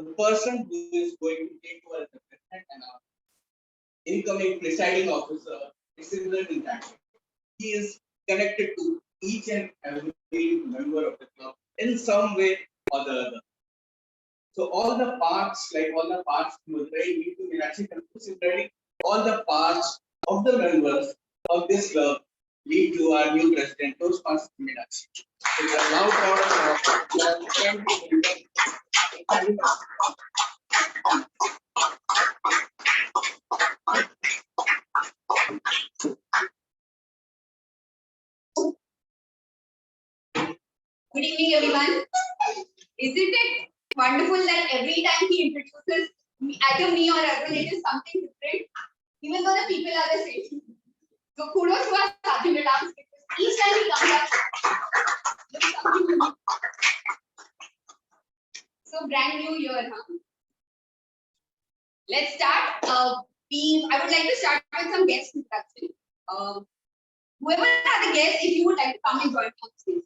the person who is going to take over as the president and our incoming presiding officer is similar in that way. He is connected to each and every member of the club in some way or the other. So all the parts, need to be actually considering all the parts of the members of this club lead to our new president, Toastmasters Meenakshi. So we are now proud of Good evening, everyone. Isn't it wonderful that every time he introduces either me or Arjun, it is something different, even though the people are the same. So kudos to our Sergeant at Arms because each time he comes up with something unique. So brand new year, huh? Let's start. I would like to start with some guest introduction. Whoever are the guests, if you would like to come and join on stage.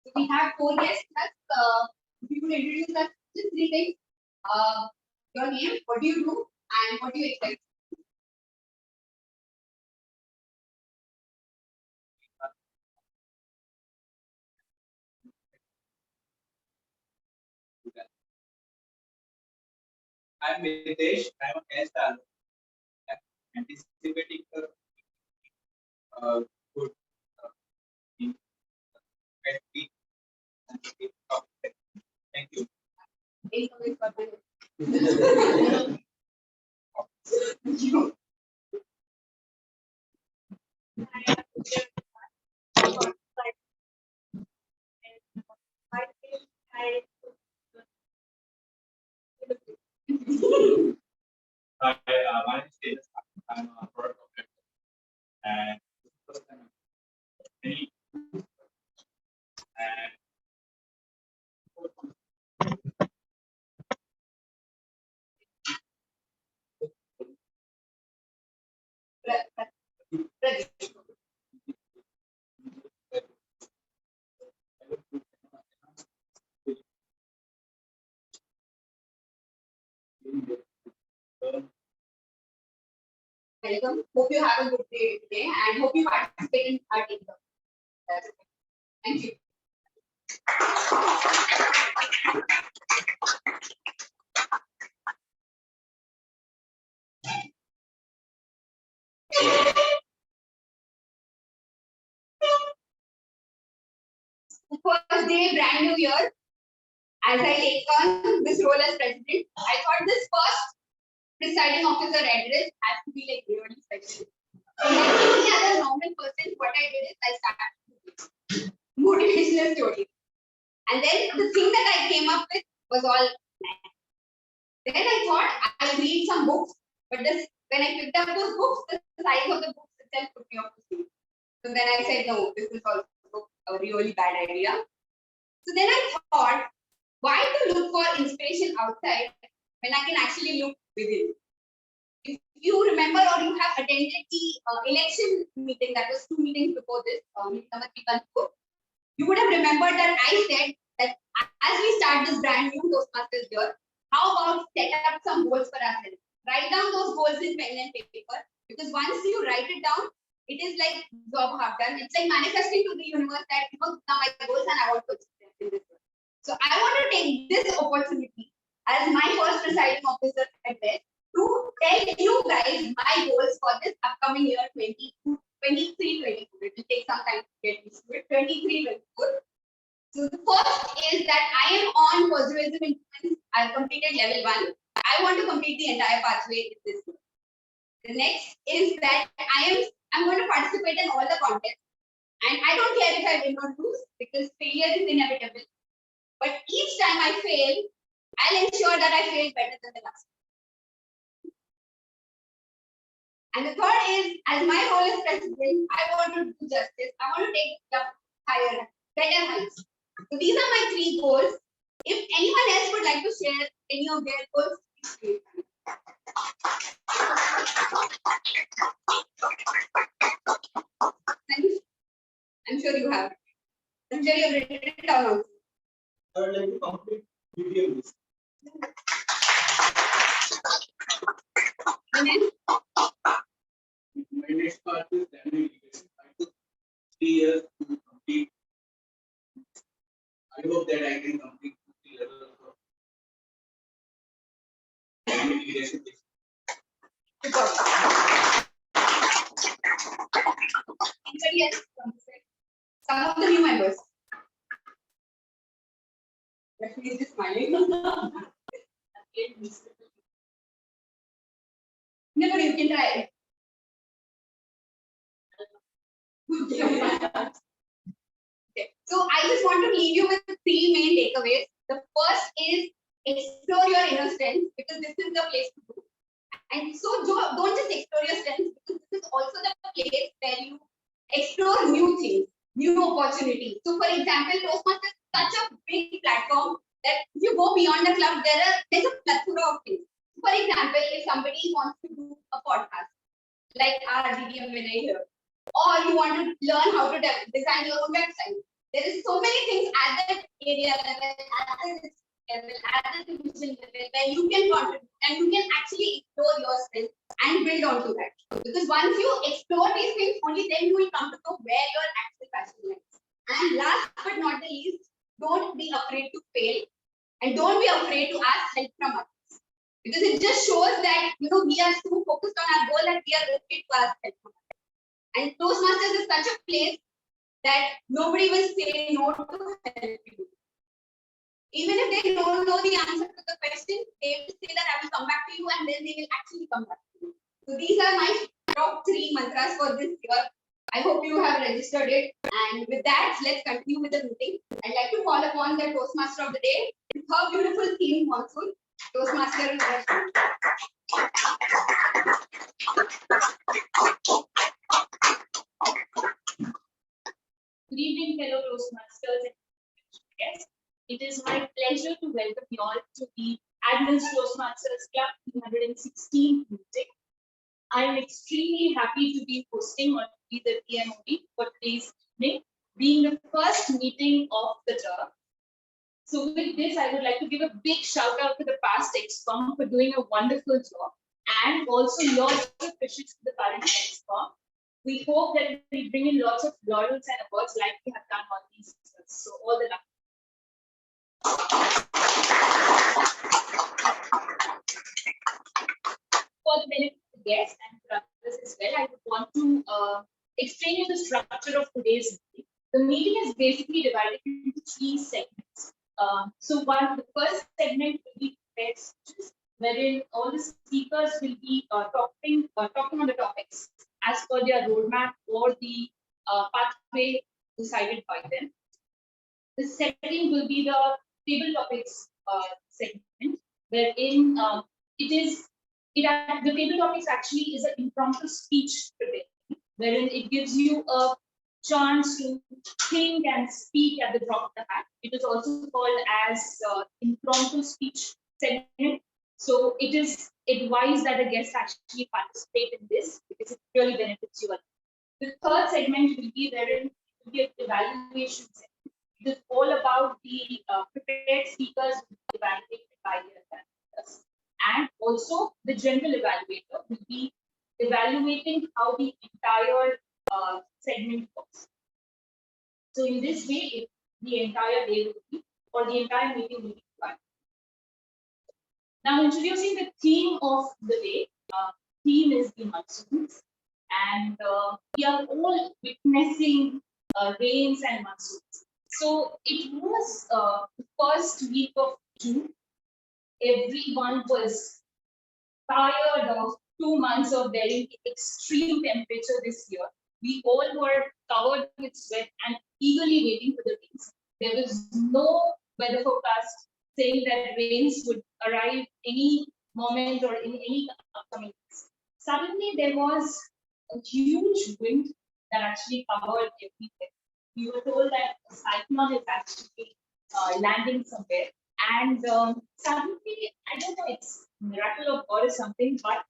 So we have 4 guests. If you could introduce us just 3 things. Your name, what do you do, and what do you expect? I'm Mitesh. I'm a guest anticipating the good Thank you. Hi, my name is Tejas. I'm a product operator, and this is the first time I'm and Welcome. Hope you have a good day today and hope you participate in our team. That's it. Thank you. First day, brand new year. As I take on this role as president, I thought this first presiding officer address has to be like really special. So like any other normal person, what I did is I started motivational stories. And then the thing that I came up with was all nice. Then I thought I'll read some books, but when I picked up those books, the size of the books itself put me off to sleep. So then I said, no, this is also a really bad idea. So then I thought, why to look for inspiration outside when I can actually look within? If you remember or you have attended the election meeting, that was 2 meetings before this, meeting number 314, you would have remembered that I said that as we start this brand new Toastmasters year, how about set up some goals for ourselves? Write down those goals in pen and paper, because once you write it down, it is like job half done. It's like manifesting to the universe that now my goals and I want to achieve them in this way. So I want to take this opportunity as my first presiding officer address to tell you guys my goals for this upcoming year 23-24. It will take some time to get used to it. 23-24. So the first is that I am on persuasive influence. I've completed level 1. I want to complete the entire pathway in this year. The next is that I'm going to participate in all the contests, and I don't care if I win or lose because failure is inevitable. But each time I fail, I'll ensure that I fail better than the last. And the third is, as my role as president, I want to do justice. I want to take the higher, better heights. So these are my 3 goals. If anyone else would like to share any of their goals, please do. I'm sure you have. I'm sure you have written it down also. I would like to complete video this. And then, My next part is Navi education. I took 3 years to complete. I hope that I can complete 50 levels of Navi education. good job. Anybody else want to say? Some of the new members. Rashmi is just smiling. No, you can try. Okay. So I just want to leave you with 3 main takeaways. The first is explore your inner strengths because this is the place to do. And so don't just explore your strengths because this is also the place where you explore new things, new opportunities. So for example, Toastmasters is such a big platform that if you go beyond the club, there's a plethora of things. For example, if somebody wants to do a podcast, like our DDM Vinay here, or you want to learn how to design your own website, there is so many things at that area level, at the division level, where you can contribute and you can actually explore your strengths and build onto that. Because once you explore these things, only then you will come to know where your actual passion lies. And last but not the least, don't be afraid to fail and don't be afraid to ask help from others. Because it just shows that we are so focused on our goal that we are ready to ask help from others. And Toastmasters is such a place that nobody will say no to help you. Even if they don't know the answer to the question, they will say that I will come back to you and then they will actually come back to you. So these are my top 3 mantras for this year. I hope you have registered it. And with that, let's continue with the meeting. I'd like to call upon the Toastmaster of the day with her beautiful theme, Monsoon. Toastmaster. Good evening, fellow Toastmasters and guests. It is my pleasure to welcome you all to the Admirals Toastmasters Club 216 meeting. I am extremely happy to be hosting or to be the PMOD for today's evening, being the first meeting of the term. So with this, I would like to give a big shout out to the past ExCom for doing a wonderful job, and also lots of wishes to the current ExCom. We hope that we bring in lots of laurels and awards like we have done all these years. So all the luck. For the benefit of the guests and brothers as well, I would want to explain you the structure of today's meeting. The meeting is basically divided into 3 segments. The first segment will be prepared speeches, wherein all the speakers will be talking on the topics as per their roadmap or the pathway decided by them. The second will be the table topics segment, wherein the table topics actually is an impromptu speech today, wherein it gives you a chance to think and speak at the drop of the hat. It is also called as impromptu speech segment. So it is advised that the guests actually participate in this because it really benefits you. The third segment will be wherein it will be an evaluation segment. It is all about the prepared speakers evaluated by their evaluators. And also the general evaluator will be evaluating how the entire segment works. So in this way, the entire day will be, or the entire meeting will be fun. Now introducing the theme of the day. Theme is the monsoons, and we are all witnessing rains and monsoons. So it was the first week of June. Everyone was tired of 2 months of very extreme temperature this year. We all were covered with sweat and eagerly waiting for the rains. There was no weather forecast saying that rains would arrive any moment or in any upcoming days. Suddenly, there was a huge wind that actually covered everything. We were told that a cyclone is actually landing somewhere, And suddenly, I don't know, it's miracle of God or something, but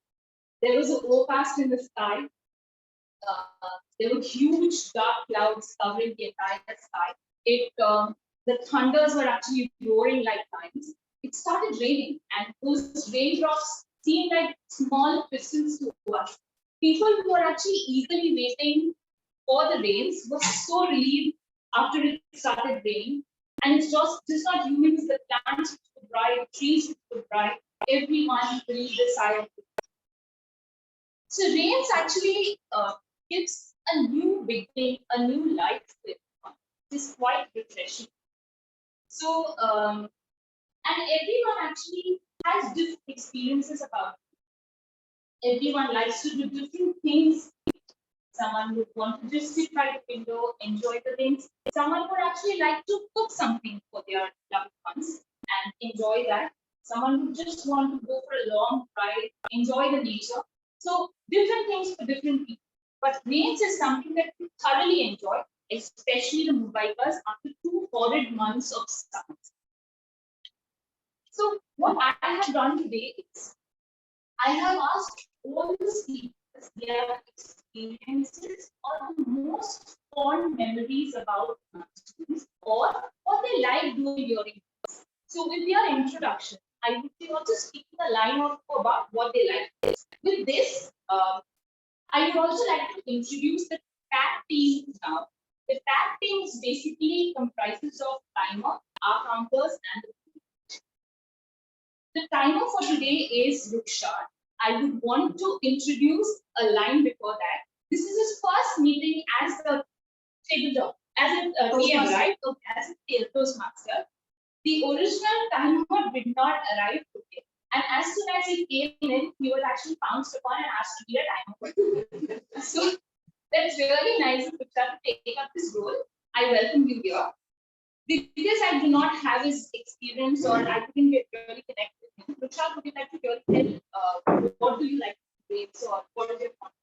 there was an overcast in the sky. There were huge dark clouds covering the entire sky. The thunders were actually roaring like lions. It started raining, and those raindrops seemed like small pistons to us. People who were actually eagerly waiting for the rains were so relieved after it started raining. And it's just not humans, the plants which were dry, the trees which were dry, everyone breathed a sigh of relief. So rains actually gives a new beginning, a new life to everyone. It's quite refreshing. So and everyone actually has different experiences about it. Everyone likes to do different things. Someone would want to just sit by the window, enjoy the things. Someone would actually like to cook something for their loved ones and enjoy that. Someone would just want to go for a long drive, enjoy the nature. So different things for different people. But rains is something that we thoroughly enjoy, especially the Mumbaikas after 2 horrid months of summer. So what I have done today is I have asked all the speakers their experiences or the most fond memories about monsoons or what they like doing during. So with their introduction, I would be also speaking a line of about what they like. With this, I would also like to introduce the tag team now. The tag team is basically comprises of timer, our counters, and the timer for today is Rukshar. I would want to introduce a line before that. This is his first meeting as a tabletop, as a TM, right? Okay, as a Toastmaster. The original timer did not arrive today. And as soon as he came in, he was actually pounced upon and asked to be a timer. So that's really nice of Rukshar to take up this role. I welcome you here. Because I do not have his experience or I couldn't get really connected with him. Rukshar, would you like to really tell what do you like to do or what is your point?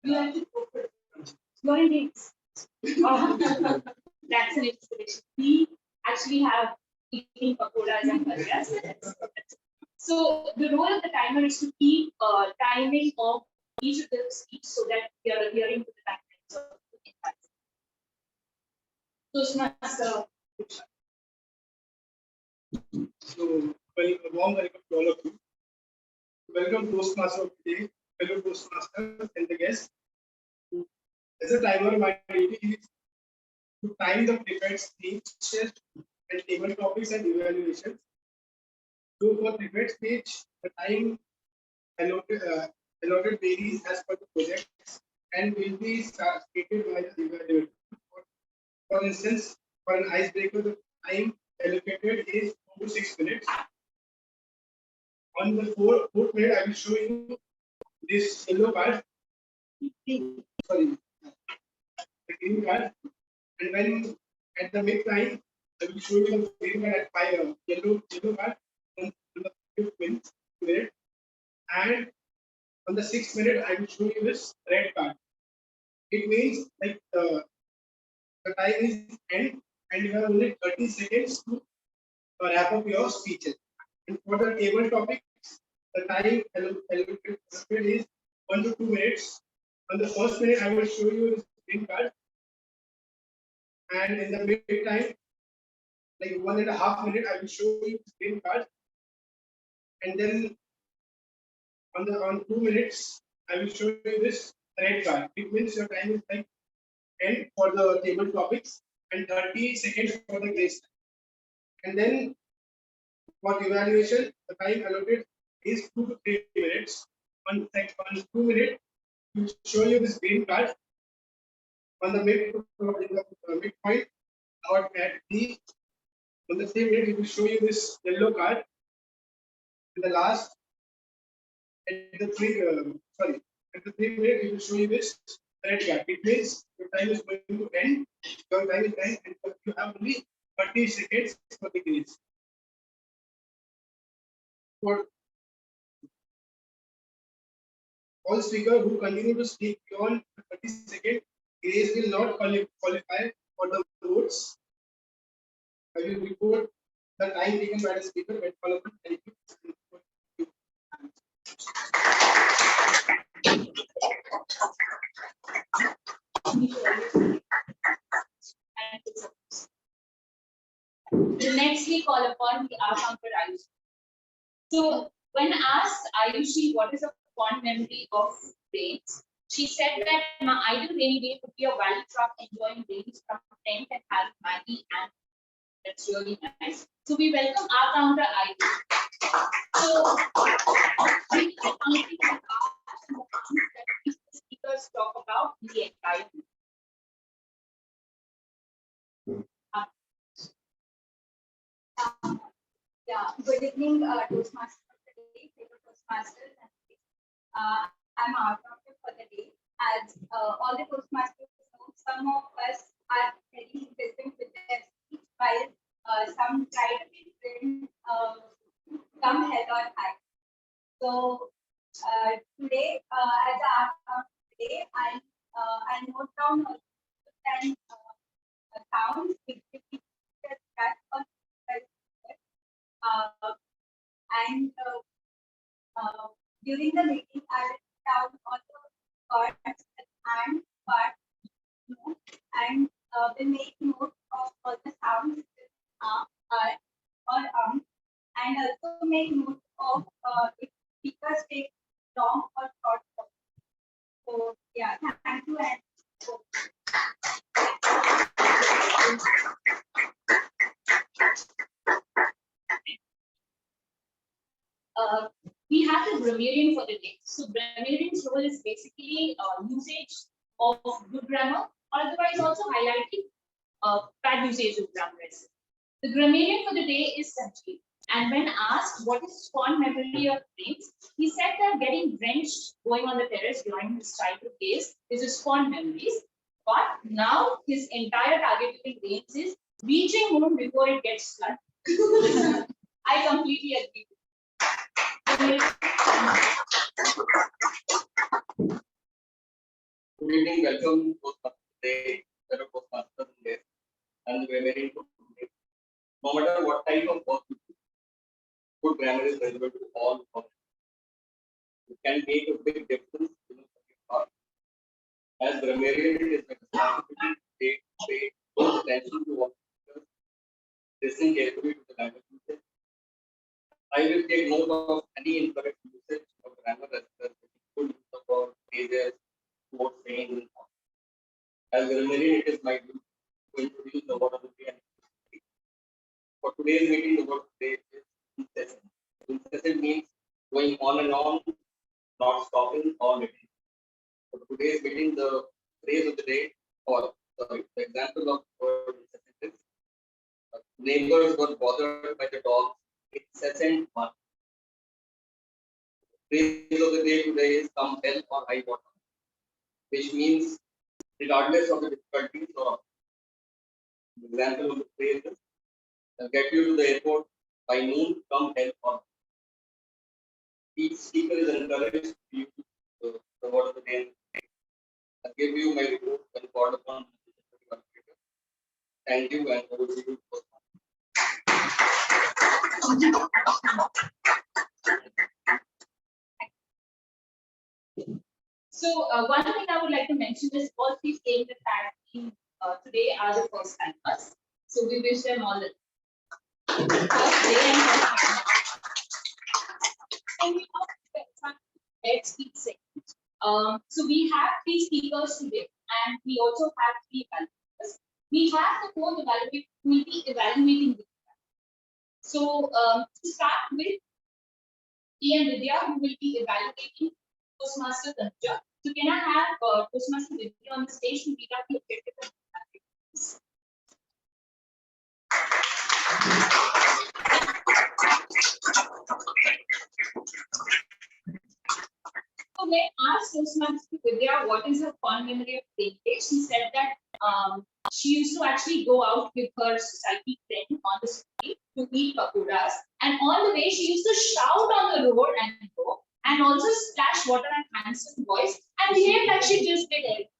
You like to go for you're in games. That's an inspiration. We actually have eating pakoras and bhajiyas. So the role of the timer is to keep timing of each of the speech so that we are adhering to the timeline. So Toastmaster. So, well, a warm welcome to all of you. Welcome Toastmaster of today, fellow Toastmasters and the guests. As a timer, my duty is to time the prepared speeches and table topics and evaluations. So, for prepared speech, the time allotted varies as per the project and will be stated by the evaluator. For instance, for an icebreaker, the time allocated is 4 to 6 minutes. On the fourth minute, I will show you this yellow card. Sorry, the green card. And when at the mid time, I will show you the green card at 5 yellow card on the 5th minute. And on the 6th minute, I will show you this red card. It means like the time is end and you have only 30 seconds to wrap up your speeches. And for the table topics, the time allocated is 1 to 2 minutes. On the first minute, I will show you this green card. And in the mid time, like 1.5 minutes, I will show you this green card. And then on 2 minutes, I will show you this red card. It means your time is like end for the table topics and 30 seconds for the grace time. And then for the evaluation, the time allotted is 2 to 3 minutes. On 2 minutes, we will show you this green card. On the midpoint, or at the on the same minute, we will show you this yellow card. And the last, at the 3 minute, we will show you this red card. It means your time is going to end. Your time is end, and you have only 30 seconds for the grace. For all speakers who continue to speak beyond 30 seconds, grace will not qualify for the votes. I will record the time taken by the speaker when all of them thank you. Next, we call upon the our counter Ayushi. So, when asked Ayushi what is a fond memory of rains, she said that my ideal rainy day would be a valley truck enjoying rains from tent and having Maggie, and that's really nice. So, we welcome our counter Ayushi. So, we are counting the past and the things that these speakers talk about in the entire week. Yeah, good evening, Toastmasters for the day, favorite Toastmasters. I'm out of it for the day. As all the Toastmasters know, some of us are very impatient with their speech, while some try to be trained, come head on high. So today, as a art of today, I note down 10 sounds which we discuss on and during the meeting, I wrote down all the words and parts, and we make note of all the sounds or and also make note of if speakers take long or short. So yeah, thank you and. We have the grammarian for the day. So grammarian's role is basically usage of good grammar, or otherwise also highlighting bad usage of grammar. The grammarian for the day is Sanjeev. And when asked what is fond memory of rains, he said that getting drenched going on the terrace during his childhood days is his fond memories. But now his entire target during rains is reaching home before it gets flooded. I completely agree. Good evening, welcome to today, fellow Toastmasters today, and grammarian for today. No matter what type of work you do, good grammar is relevant to all of it. It can make a big difference in the thought. As grammarian, it is my responsibility to pay close attention to what speakers, listen carefully to the language usage. I will take note of any incorrect usage of grammar as well as good use of our phrases, quotes, sayings, and so on. As grammarian, it is my duty to introduce the word of the day. For today's meeting, the word of the day is incessant. Incessant means going on and on, not stopping or waiting. For today's meeting, the phrase of the day, or sorry, the example of the word incessant is neighbors were bothered by the dog's incessant bark. Phrase of the day today is come hell or high water, which means regardless of the difficulties or the example of the phrase is I'll get you to the airport by noon, come hell or high. Each speaker is encouraged to use the word of the day. I'll give you my report when called upon. Thank you and over to you. So one thing I would like to mention is all three came the team today are the first timers. So we wish them all the first day and first time. And we also let's keep saying. So we have three speakers today, and we also have three evaluators. We have the fourth evaluator who will be evaluating this. So to start with, and Vidya, who will be evaluating Toastmaster Tanuja. So can I have Toastmaster Vidya on the stage to read out the objective of the evaluation? So when asked Toastmaster Vidya what is her fond memory of rain day, she said that she used to actually go out with her society friend on the street to eat pakoras, and on the way she used to shout on the road and go, and also splash water and handsome voice, and behave like she just did it.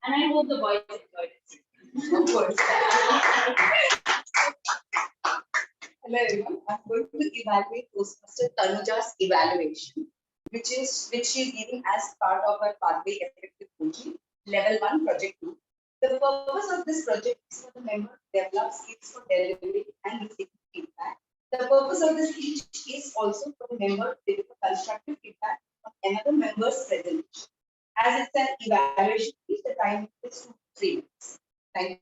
And I hope the boys enjoyed it. Of course. Hello everyone. I'm going to evaluate Toastmaster Tanuja's evaluation, which she is giving as part of her pathway effective coaching level 1 project 2. The purpose of this project is for the member to develop skills for delivering and receiving feedback. The purpose of this teach is also for the member to deliver constructive feedback on another member's presentation. As it's an evaluation, the time is 2 to 3 minutes. Thank you.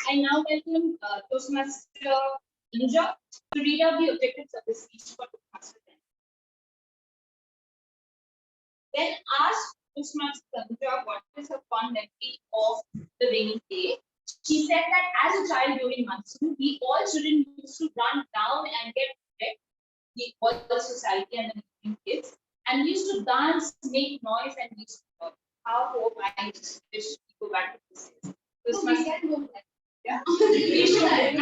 I now welcome Toastmaster Tanuja to read out the objectives of the speech for Toastmaster. Then asked Toastmaster Tanuja what is her fond memory of the rainy day. She said that as a child during monsoon, we all children used to run down and get wet, all the society and the neighboring kids, and we used to dance, make noise, and we used to talk. How hope I just wish we go back to this days. Toastmaster. can go back. Yeah. We should have.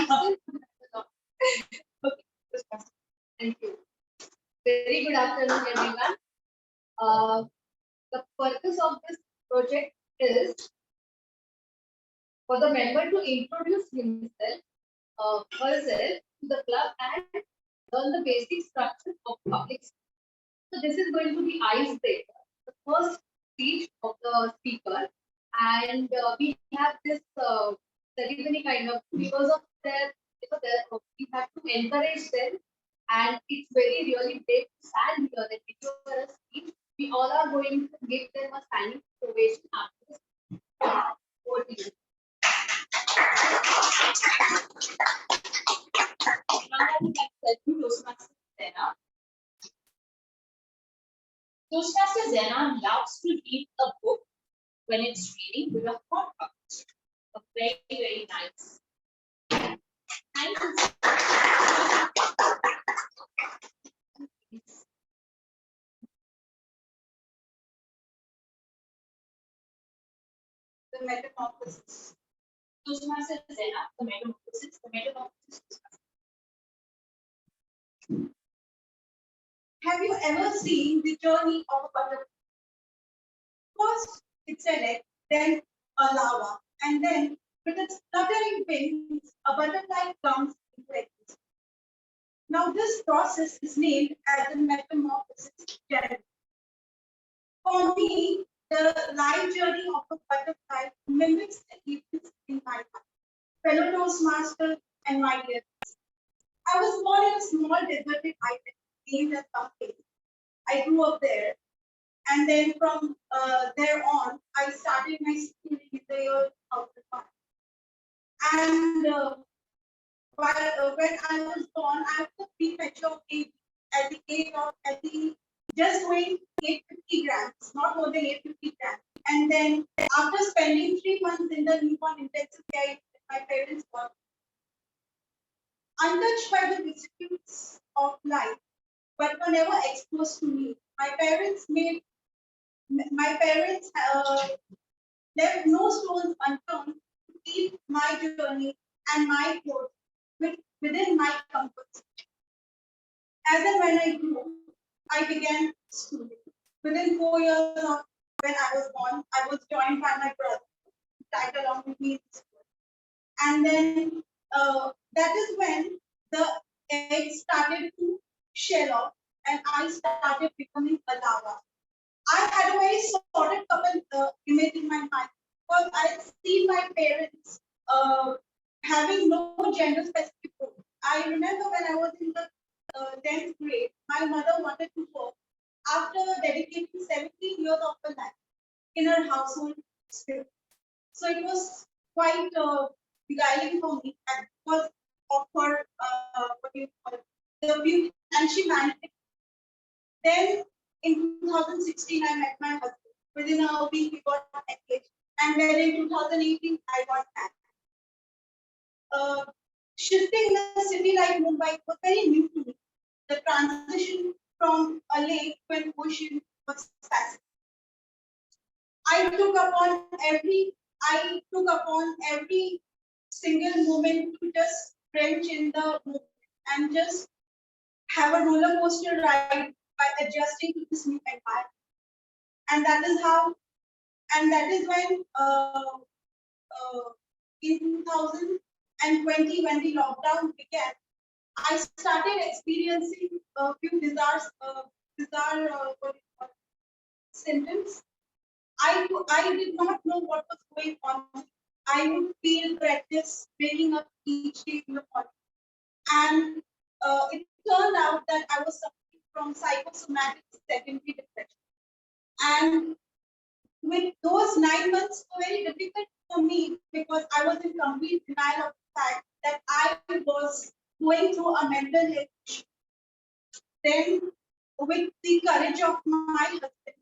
Okay, Toastmaster. Thank you. Very good afternoon, everyone. The purpose of this project is for the member to introduce himself, herself to the club and learn the basic structure of public speaking. So this is going to be icebreaker, the first speech of the speaker, and we have this ceremony kind of because of their we have to encourage them, and it's very really big sad here that if you are a speech, we all are going to give them a standing ovation after this. Over to you. Now I would like to welcome Toastmaster Zena. Toastmaster Zena loves to read a book when it's reading with a hot cup. A very, very nice. Thank you. The metamorphosis. Toastmaster Zena, the metamorphosis. Have you ever seen the journey of a butterfly? First, it's an egg, then a larva, and then with its fluttering wings, a butterfly comes into existence. Now, this process is named as the metamorphosis journey. For me, the life journey of a butterfly mimics the events in my life. Fellow Toastmasters and my dear, I was born in a small deserted island named as Mumbai. I grew up there, and then from there on, I started my schooling in the year 2005. And when I was born, I was a premature baby at the just weighing 850 grams, not more than 850 grams. And then after spending 3 months in the newborn intensive care unit, my parents were untouched by the vicissitudes of life, but were never exposed to me. My parents left no stones unturned to keep my journey and my growth within my comfort zone. As and when I grew, I began schooling. Within 4 years of when I was born, I was joined by my brother, who tied along with me in school. And then that is when the egg started to shell off, and I started becoming a larva. I had a very sorted couple image in my mind because I had seen my parents having no gender specific role. I remember when I was in the 10th grade, my mother wanted to work after dedicating 17 years of her life in her household spirit. So it was quite beguiling for me and because of her what do you call it, the beauty, and she managed it. Then in 2016, I met my husband. Within a week, we got engaged. And then in 2018, I got married. Shifting in a city like Mumbai was very new to me. The transition from a lake to an ocean was fascinating. I took upon every single moment to just drench in the moment and just have a roller coaster ride by adjusting to this new environment. And that is when in 2020 when the lockdown began, I started experiencing a few bizarre what do you call it, symptoms. I did not know what was going on. I would feel breathless waking up each day in the morning. And it turned out that I was suffering from psychosomatic secondary depression. And with those 9 months were very difficult for me because I was in complete denial of the fact that I was going through a mental health issue. Then, with the courage of my husband,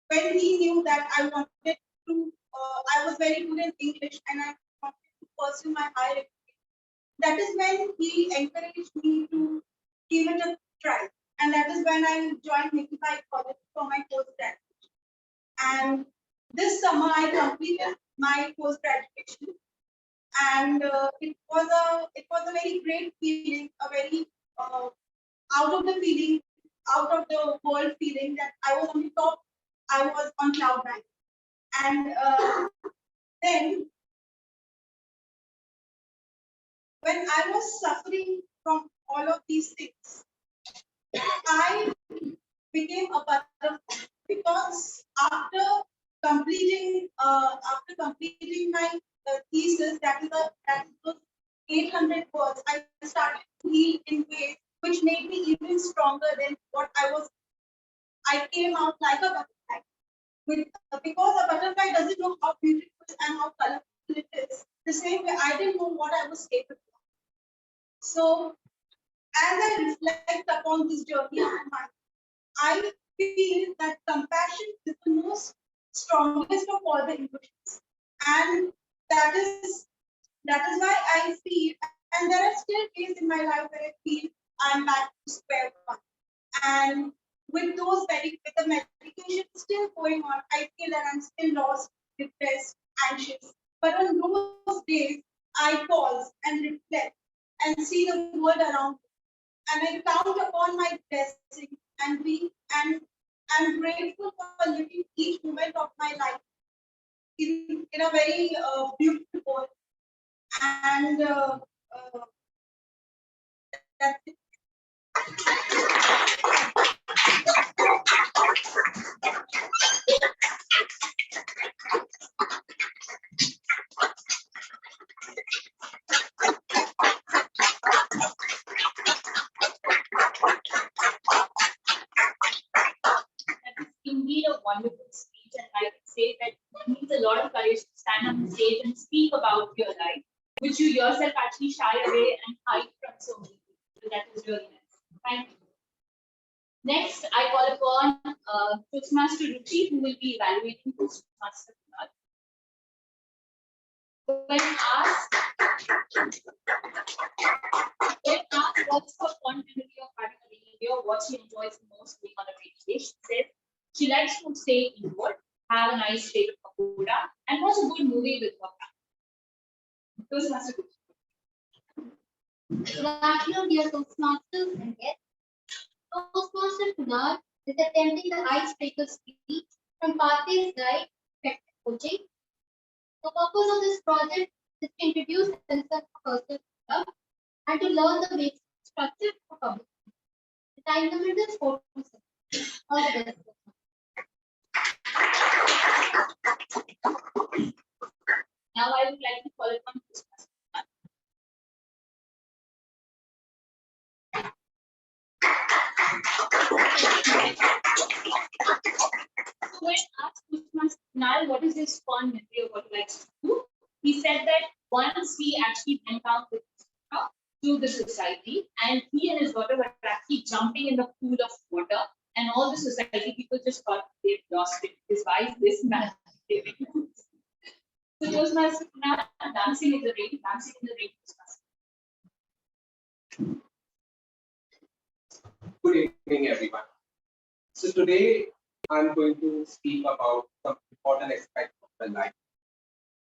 when he knew that I wanted to, I was very good in English and I wanted to pursue my higher education. That is when he encouraged me to give it a try. And that is when I joined Mumbai College for my postgraduate. And this summer I completed my post graduation, and it was a very great feeling, a very out of the feeling, out of the world feeling that I was on the top, I was on cloud nine, and then when I was suffering from all of these things, I became a butterfly because after completing my thesis, that is those 800 words, I started to heal in ways which made me even stronger than what I was. I came out like a butterfly. Because a butterfly doesn't know how beautiful and how colorful it is. The same way I didn't know what I was capable of. So as I reflect upon this journey of mine, I feel that compassion is the most strongest of all the emotions, and that is why I feel, and there are still days in my life where I feel I'm back to square one, and with the medication still going on, I feel that I'm still lost, depressed, anxious. But on those days, I pause and reflect and see the world around me, and I count upon my blessings and I'm grateful for living each moment of my life in a very beautiful way. And that's it. Indeed a wonderful speech, and I would say that it needs a lot of courage to stand on the stage and speak about your life, which you yourself actually shy away and hide from so many people. So that is really nice. Thank you. Next, I call upon Toastmaster Ruchi, who will be evaluating Toastmaster Kunal. When asked what's her continuity of having a behavior, what she enjoys the most doing on a daily basis, she says she likes to stay indoor, have a nice plate of pakoda, and watch a good movie with her family. Toastmaster Ruchi. Good afternoon, dear Toastmasters and guests. Toastmaster Kunal is attempting the icebreaker speech from Pathways Guide Effective Coaching. The purpose of this project is to introduce himself to personal development and to learn the basic structure of public speaking. The time limit is 4 to 6. All the best. Now I would like to call upon Toastmaster Kunal. When asked Toastmaster Kunal what is his fond memory of what he likes to do, he said that once he actually went out with his daughter to the society, and he and his daughter were actually jumping in the pool of water, and all the society people just thought they've lost it. Because why is this man behaving? So Toastmaster Kunal, dancing in the rain, Toastmaster. Good evening, everyone. So today I'm going to speak about some important aspects of my life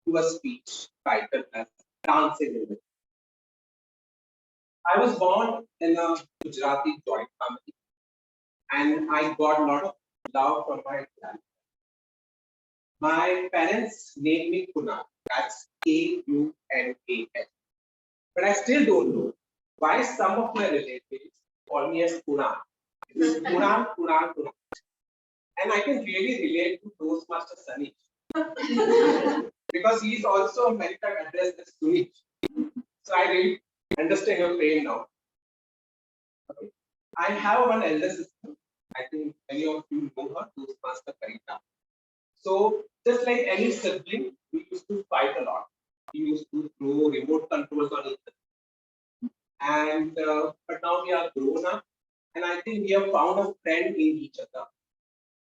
through a speech titled as Dancing in the Rain. I was born in a Gujarati joint family, and I got a lot of love from my grandparents. My parents named me Kunal, That's Kunas. But I still don't know why some of my relatives call me as Kunal. Kunal. And I can really relate to Toastmasters Sunny. Because he's also a medical address as Sunny. So I really understand your pain now. Okay. I have one elder sister. I think many of you know her, Toastmaster Karita. So just like any sibling, we used to fight a lot. We used to throw remote controls on each other. And but now we are grown up, and I think we have found a friend in each other.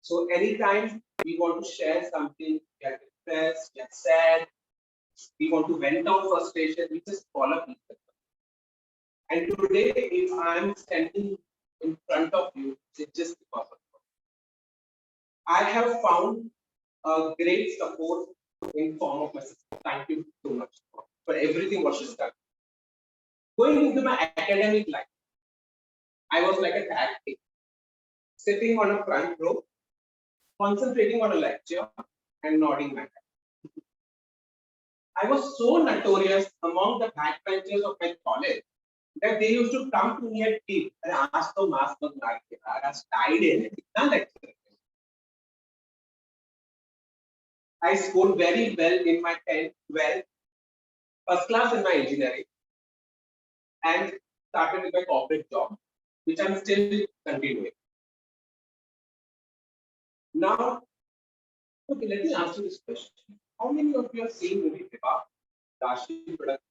So anytime we want to share something, we are depressed, we are sad, we want to vent out frustration, we just call up each other. And today, if I'm standing in front of you, it's just because of you. I have found a great support in form of my sister. Thank you so much for everything what she's done. Going into my academic life, I was like a tag kid, sitting on a front row, concentrating on a lecture and nodding my head. I was so notorious among the backbenchers of my college that they used to come to me at tea and ask for mask of I studied in it. I scored very well in my 10th, 12th, first class in my engineering, and started with my corporate job, which I'm still continuing. Now, okay, let me ask you this question. How many of you have seen movie Viva? Rashi production.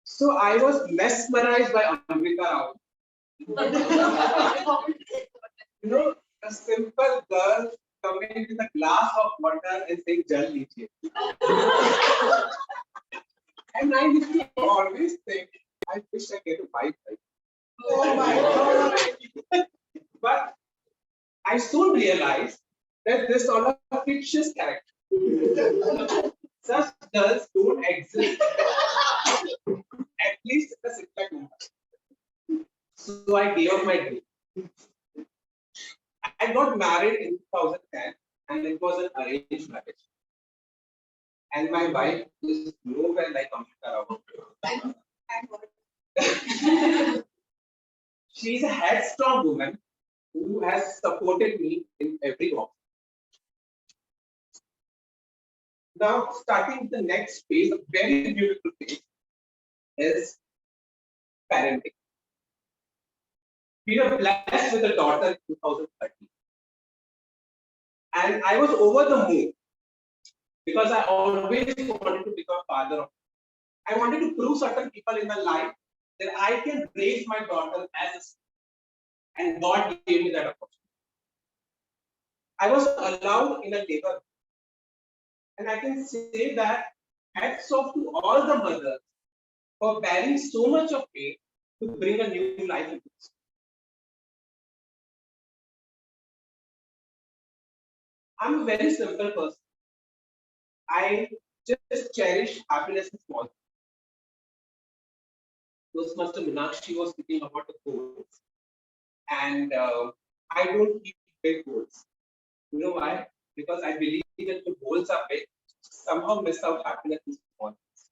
So I was mesmerized by Amrita Rao. You know, a simple girl coming with a glass of water and saying Jal lijiye. And I used to always think, I wish I get a wife like that. Oh my God. But I soon realized that this is all a fictitious character. Such girls don't exist, at least in the city like Mumbai. So I gave up my dream. I got married in 2010 and it was an arranged marriage. And my wife is nowhere like Amrita Rao. She's a headstrong woman who has supported me in every walk. Now, starting the next phase, a very beautiful phase, is parenting. We were blessed with a daughter in 2013. And I was over the moon because I always wanted to become a father. I wanted to prove certain people in my life that I can raise my daughter as a son. And God gave me that opportunity. I was allowed in a labor. And I can say that hats off to all the mothers for bearing so much of pain to bring a new life into this. I'm a very simple person. I just cherish happiness in small things. Toastmaster Meenakshi was speaking about the goals. And I don't keep big goals. You know why? Because I believe that the goals are big, somehow miss out happiness in small things.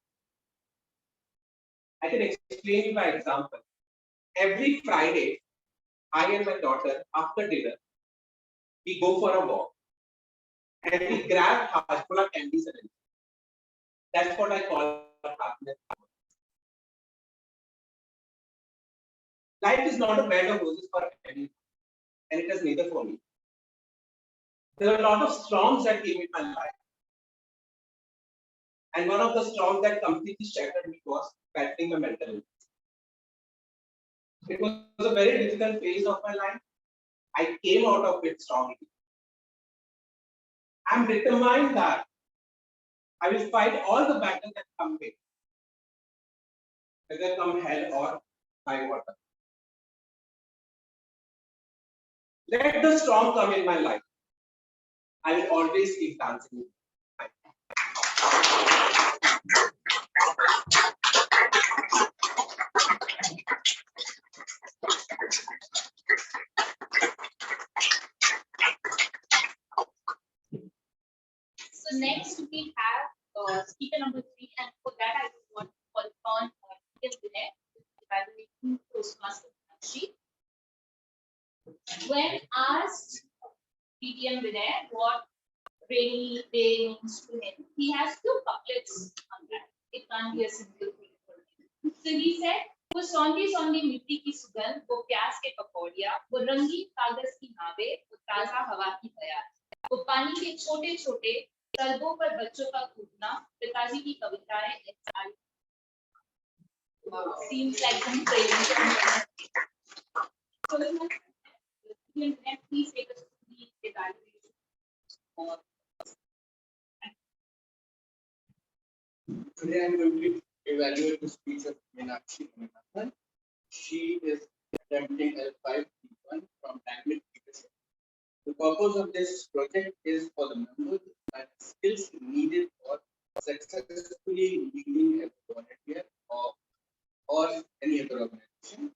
I can explain you by example. Every Friday, I and my daughter, after dinner, we go for a walk and we grab Hajmola candies and that's what I call happiness. Life is not a bed of roses for anyone, and it is neither for me. There are a lot of storms that came in my life. And one of the storms that completely shattered me was battling my mental illness. It was a very difficult phase of my life. I came out of it strongly. I'm determined that I will fight all the battles that come with, whether come hell or high water. Let the storm come in my life. I will always keep dancing. So next we have speaker number 3, and for that I would want to call upon Vinay, evaluating Toastmaster sheet. When asked PTM Vinay what rainy day means to him, he has 2 couplets on that. It can't be a single thing for him. So he said, वो सौंधी सौंधी मिट्टी की सुगंध, वो प्यास के पकौड़िया, वो रंगीन कागज की नावें, वो ताजा हवा की बयार, वो पानी के छोटे छोटे तलबों पर बच्चों का कूदना, पिताजी की कविताएं, seems like some training. So please take us to the evaluation. Today I'm going to evaluate the speech of Meenakshi Ramanathan. She is attempting L5 P1 from language leadership. The purpose of this project is for the members to find skills needed for successfully leading a volunteer or any other organization.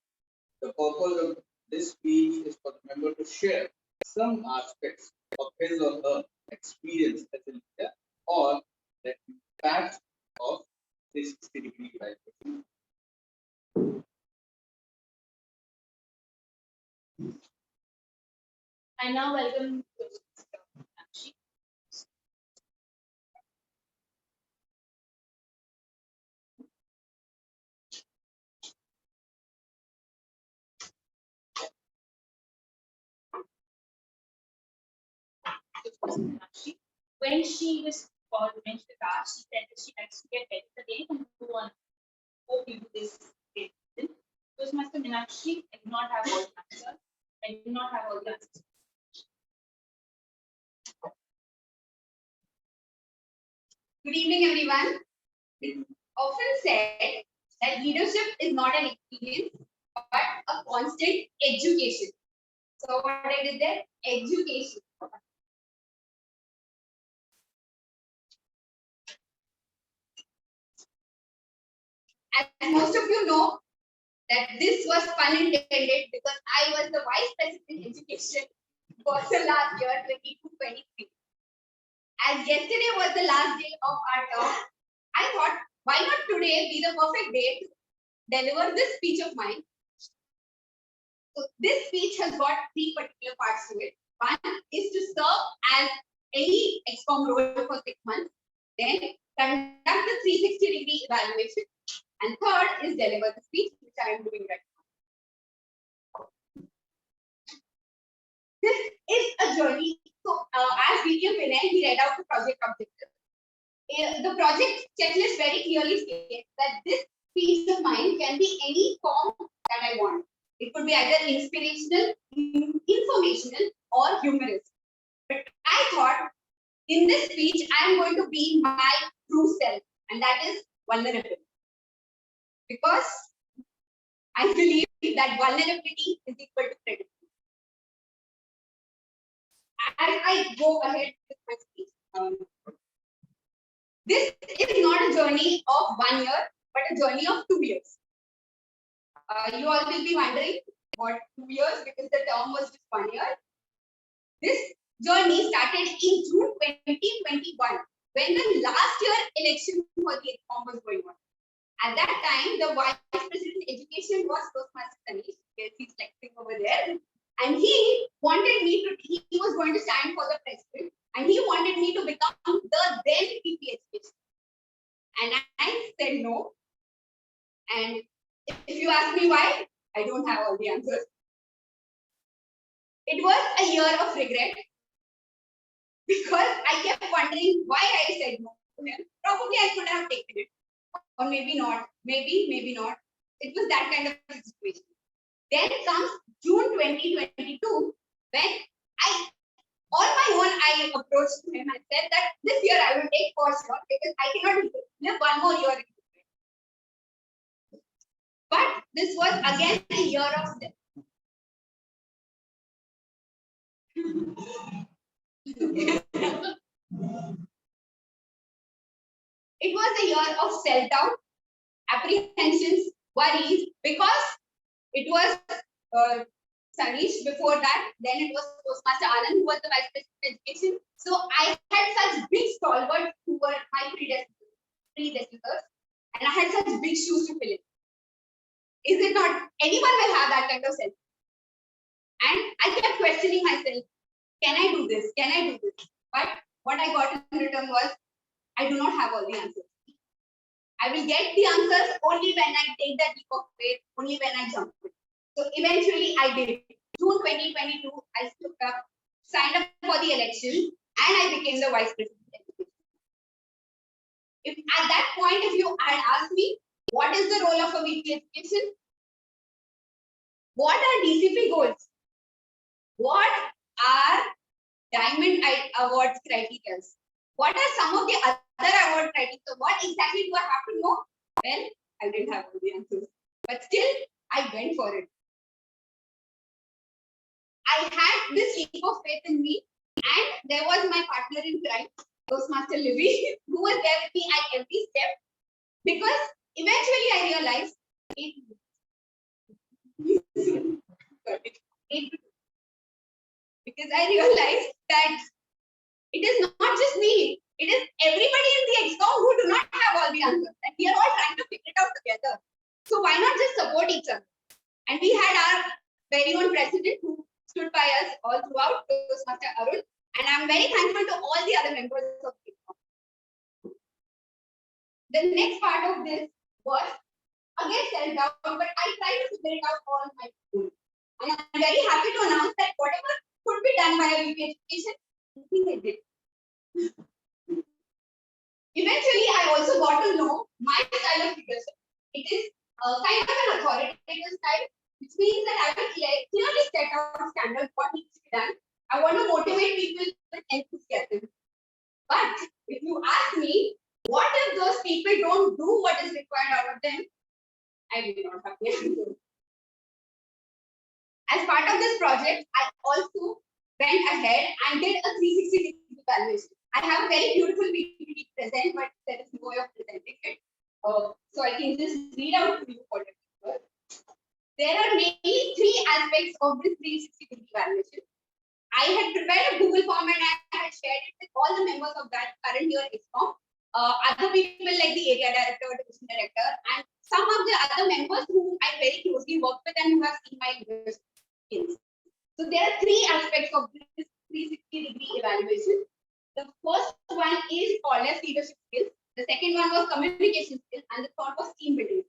The purpose of this speech is for the member to share some aspects of his or her experience as a leader or the impact of 360-degree evaluation. I now welcome Meenakshi. When she was called to mention the task, she said that she likes to get better today and go on. Hope you do this. Toastmaster Meenakshi, I do not have all the answers. I do not have all the answers. Good evening, everyone. Often said that leadership is not an experience, but a constant education. So what I did there? Education. As most of you know, that this was pun intended because I was the Vice President Education for the last year, 22-23. As yesterday was the last day of our term, I thought, why not today be the perfect day to deliver this speech of mine? So this speech has got 3 particular parts to it. One is to serve as any ExCom role for 6 months, then conduct the 360-degree evaluation, and third is deliver the speech, which I am doing right now. This is a journey. So as BTM Vinay, he read out the project objective. The project checklist very clearly states that this speech of mine can be any form that I want. It could be either inspirational, informational, or humorous. But I thought in this speech, I am going to be my true self, and that is vulnerable. Because I believe that vulnerability is equal to credibility. As I go ahead with my speech, this is not a journey of 1 year, but a journey of 2 years. You all will be wondering what 2 years, because the term was just 1 year. This journey started in June 2021, when the last year election for the ExCom was going on. At that time, the Vice President Education was Toastmasters Anish. He's flexing over there. And he wanted me to, he was going to stand for the president, and he wanted me to become the then PP education. And I said no. And if you ask me why, I don't have all the answers. It was a year of regret because I kept wondering why I said no to him. Probably I could have taken it, or maybe not. Maybe not. It was that kind of a situation. Then comes June 2022, when on my own, I approached him and said that this year I will take for sure because I cannot live 1 more year. But this was again a year of death. It was a year of self-doubt, apprehensions, worries, because it was Sanish. Before that, then it was Toastmaster Anand who was the Vice President of Education. So I had such big stalwarts who were my predecessors, and I had such big shoes to fill in. Is it not? Anyone will have that kind of sense. And I kept questioning myself, can I do this? Can I do this? But what I got in return was, I do not have all the answers. I will get the answers only when I take that leap of faith, only when I jump in. So eventually I did. June 2022, I stood up, signed up for the election, and I became the Vice President. If at that point, if you had asked me, what is the role of a VP education? What are DCP goals? What are Diamond Awards criteria? What are some of the other award criteria? So what exactly do I have to know? Well, I didn't have all the answers, but still I went for it. I had this leap of faith in me, and there was my partner in crime, Toastmaster Navi, who was there with me at every step. Because eventually I realized because I realized that it is not just me, it is everybody in the ExCom who do not have all the answers, and we are all trying to figure it out together. So why not just support each other? And we had our very own president who stood by us all throughout, Toastmaster Arun, and I'm very thankful to all the other members of the ExCom. The next part of this was again self-doubt, but I tried to figure it out on my own. And I'm very happy to announce that whatever could be done by a VP education, I think I did. Eventually, I also got to know my style of leadership. It is kind of an authoritative style, which means that I will clearly set out standards what needs to be done. I want to motivate people with enthusiasm. But if you ask me, what if those people don't do what is required out of them? I will not have the answer. As part of this project, I also went ahead and did a 360 degree evaluation. I have a very beautiful PPT to present, but there is no way of presenting it. So I can just read out to you what it was. There are mainly three aspects of this 360 degree evaluation. I had prepared a Google form and I had shared it with all the members of that current year ExCom. Other people like the area director, division director, and some of the other members who I very closely work with and who have seen my leadership skills. So there are three aspects of this 360 degree evaluation. The first one is called as leadership skills. The second one was communication skills, and the third was team building.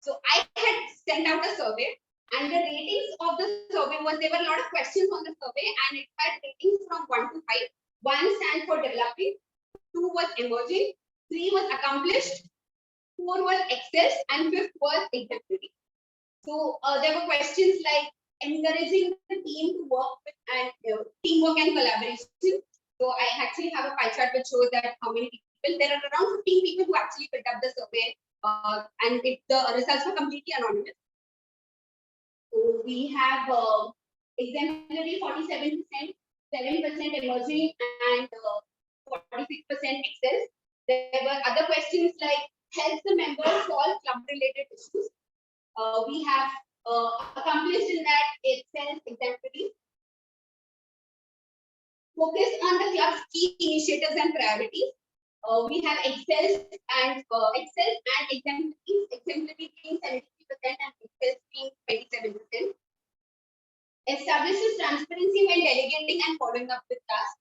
So I had sent out a survey, and the ratings of the survey was, there were a lot of questions on the survey, and it had ratings from 1 to 5. 1 stands for developing, 2 was emerging, 3 was accomplished, 4 was excess, and 5th was exemplary. So there were questions like encouraging the team to work with and teamwork and collaboration. So I actually have a pie chart which shows that how many people, there are around 15 people who actually filled up the survey, and the results were completely anonymous. So we have exemplary 47%, 7% emerging, and 46% excess. There were other questions like help the members solve club related issues. We have accomplished in that excess, exemplary. Focus on the club's key initiatives and priorities. We have excel and exemplary being 73% and excel being 27%. Establishes transparency when delegating and following up with tasks.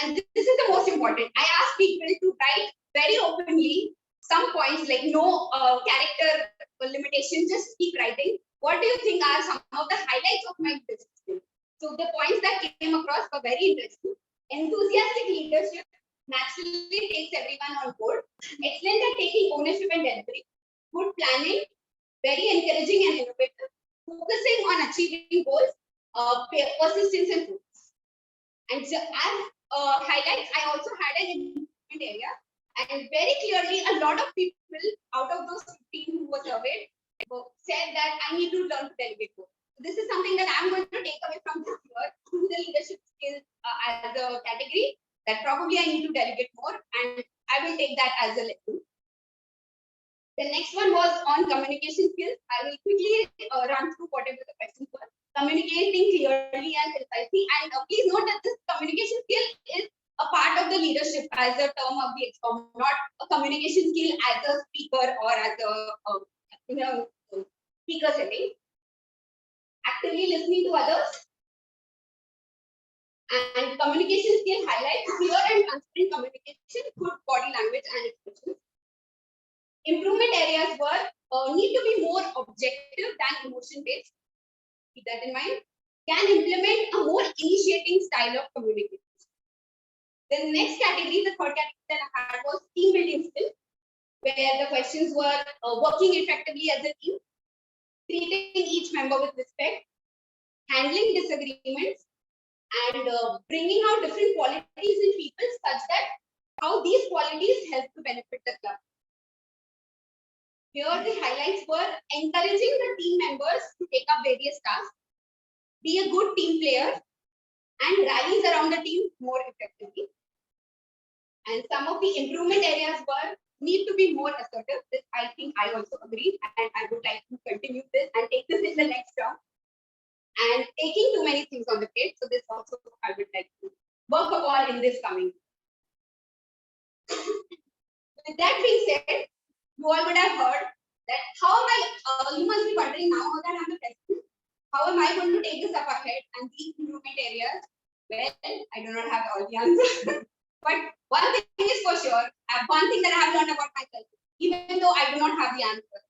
And this is the most important. I ask people to write very openly some points like no character limitation, just keep writing. What do you think are some of the highlights of my business skills? So the points that came across were very interesting. Enthusiastic leadership naturally takes everyone on board. Excellent at taking ownership and delivery. Good planning, very encouraging and innovative. Focusing on achieving goals, persistence and focus. And so as highlights, I also had an improvement area. And very clearly, a lot of people out of those 15 who were surveyed said that I need to learn to delegate more. This is something that I'm going to take away from this year through the leadership skills as a category, that probably I need to delegate more, and I will take that as a lesson. The next one was on communication skills. I will quickly run through whatever the questions were. communicating clearly and concisely. And please note that this communication skill is a part of the leadership as a term of the EXCOM, not a communication skill as a speaker or as a speaker setting. Actively listening to others, and communication skill highlights clear and transparent communication, good body language and expressions. Improvement areas were need to be more objective than emotion based. Keep that in mind. Can implement a more initiating style of communication. The next category, the third category that I had was team building skill, where the questions were working effectively as a team, treating each member with respect, handling disagreements, and bringing out different qualities in people such that how these qualities help to benefit the club. Here the highlights were encouraging the team members to take up various tasks, be a good team player, and rallies around the team more effectively. And some of the improvement areas were need to be more assertive. This I think I also agree, and I would like to continue this and take this in the next term. And taking too many things on the plate. So this also I would like to work upon in this coming. With that being said, you all would have heard that how am I, you must be wondering now that I'm the president, how am I going to take this up ahead and these improvement areas? Well, I do not have all the answers. But one thing is for sure, one thing that I have learned about myself, even though I do not have the answer,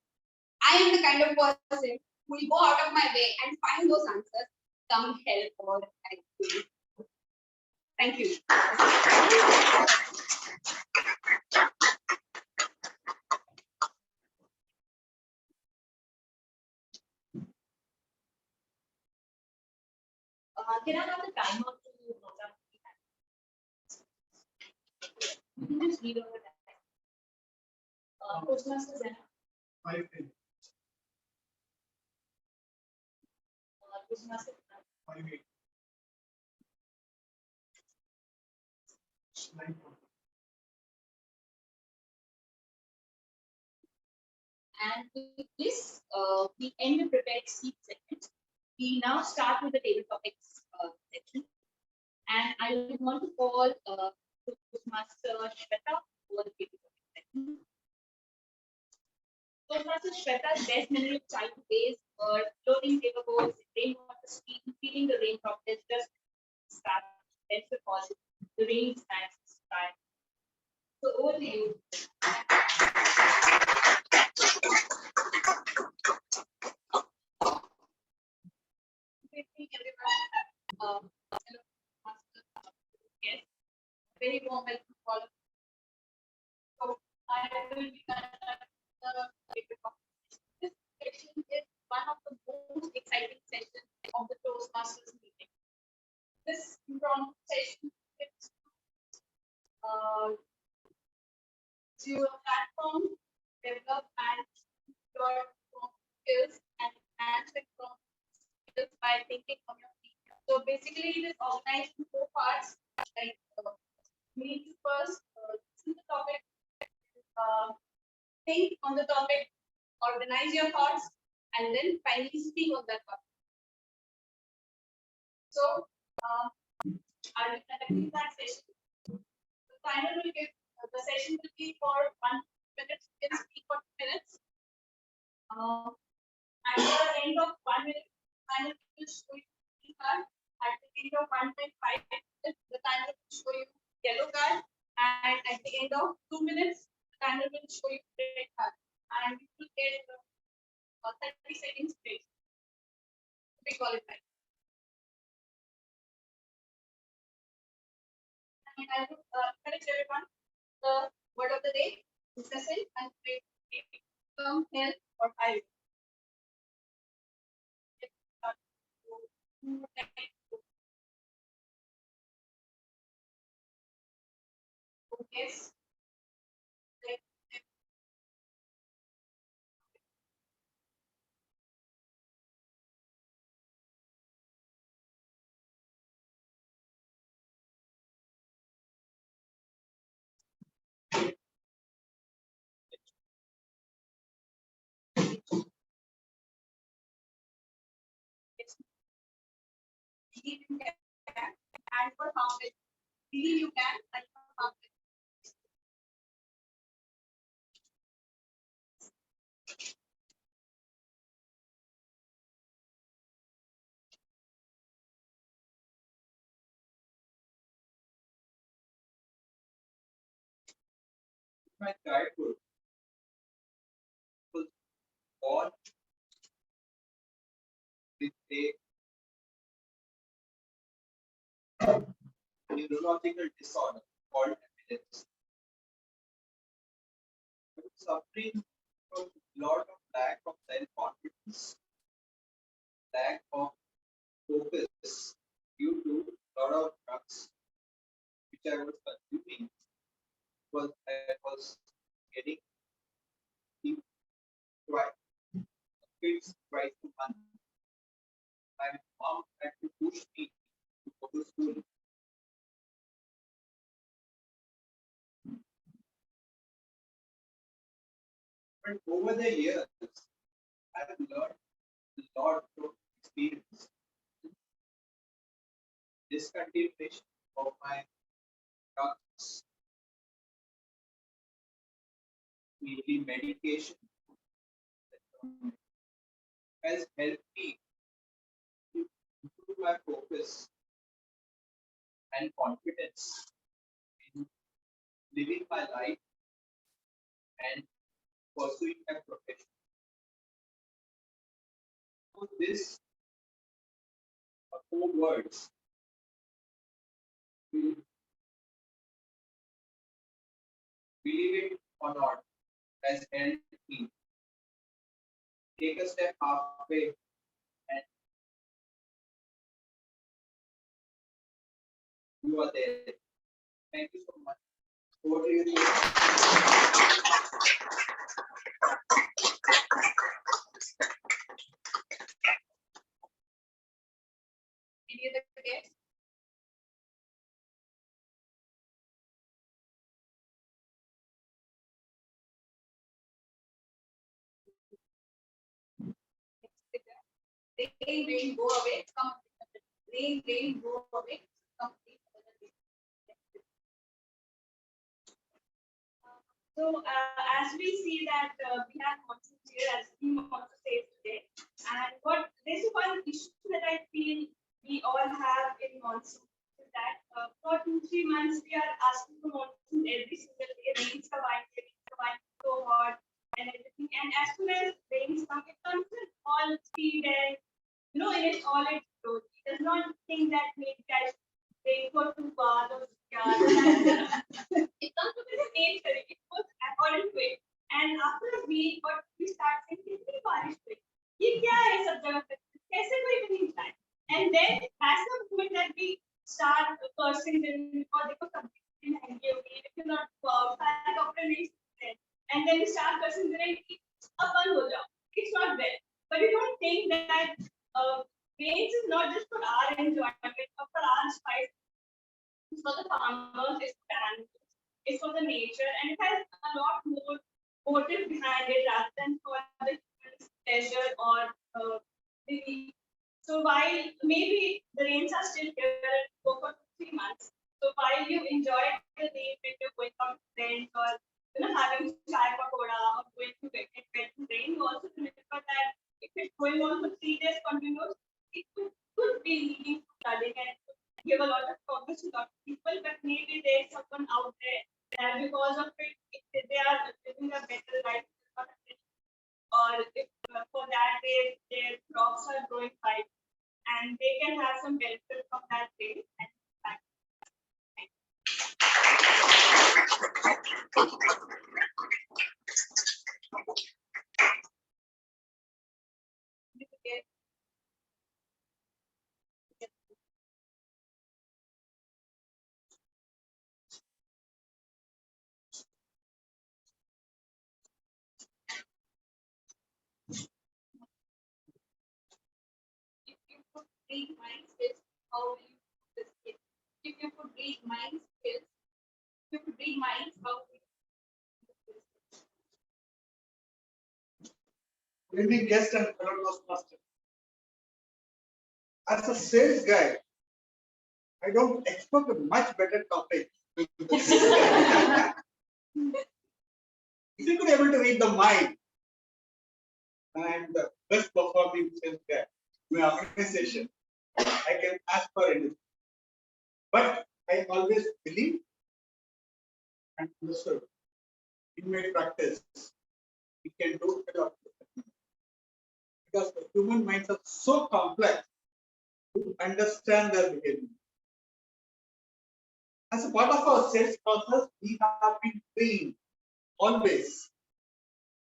I am the kind of person who will go out of my way and find those answers, some help or help. Thank you. Can I have the timer to note up the time? You can just read over that. Toastmasters and 5 minutes. Toastmasters. 5 8. 9. And with this, we end the prepared speech segment. We now start with the table topics section. And I would want to call Toastmaster Shweta for the table topics section. Toastmaster Shweta's best memory of childhood days were floating paper boats, rainwater stream, feeling the rain droplets, just start, best of all, the rain snacks sky. So over to you. Good evening, everyone. Hello, Master. Yes, very warm welcome to all of you. So I will be the paper competition. This session is one of the most exciting sessions of the Toastmasters meeting. This impromptu session is to a platform, develop and your skills and enhance your skills by thinking on your feet. So basically, it is organized in 4 parts. Like we need to first listen to the topic, think on the topic, organize your thoughts, and then finally speak on that topic. So, I'll be conducting that session. The timer will give the session will be for 1 minute. You can speak for 2 minutes. At the end of 1 minute, timer will show you green card. At the end of 1.5 minutes, the timer will show you yellow card. And at the end of 2 minutes, the timer will show you red card. And you will get 30 seconds break to be qualified. And I would encourage everyone the word of the day, business and term, health, or high. Yes. believe you can, and for foundation, believe you can, and for foundation. My childhood was born with a neurological disorder called epilepsy. I was suffering from a lot of lack of self-confidence, lack of focus due to a lot of drugs which I was consuming. Was I was getting twice, kids twice a month. My mom had to push me to go to school. But over the years, I have learned a lot from experience. Discontinuation of my drugs, mainly medication, has helped me to improve my focus and confidence in living my life and pursuing my profession. So this are four words. Believe it or not, has helped me take a step halfway and you are there. Thank you so much. Over to you. Any other guests? Rain, rain, go away, come. Rain, rain, go away, come. So as we see that we have monsoon here, as we also say today, and what this is one issue that I feel we all have in monsoon is that for 2-3 months we are asking for monsoon every single day. Rains combined, so hot and everything. And as soon as rains come, it comes with all speed and in its all its growth. It does not think that maybe I should wait for 2 hours or 3 hours. It comes with its nature. It goes according to it. And after a week or we start saying, कितनी बारिश हुई? ये क्या है सब जगह पे? कैसे कोई इतनी है? And then that's the moment that we start cursing them or देखो something महंगी हो गई. If you're not सारे कपड़े नहीं सकते. And then we start cursing them कि अब बंद हो जाओ. It's not bad. But you don't think that rains is not just for our enjoyment or for our spice. It's for the farmers, it's for the animals, it's for the nature, and it has a lot more motive behind it rather than for the human's pleasure or relief. So while maybe the rains are still here and go for 3 months, so while you enjoy the rain when you're going out with friends or having chai pakoda or going to get rain, you also remember that if it's going on for 3 days continuous, it could be leading to flooding and give a lot of progress to a lot of people, but maybe there's someone out there that because of it, if they are living a better life, or if for that their crops are growing fine and they can have some benefit from that rain. Read mind skills, how will you do this skill? If you could read mind skills, if you could read minds, how will you do this skill? Good evening, guest and fellow Toastmasters. As a sales guy, I don't expect a much better topic. If you could able to read the mind and the best performing sales guy in my organization, I can ask for anything. But I always believe and understood in my practice, we can do a lot because the human minds are so complex to understand their behavior. As a part of our sales process, we have been trained always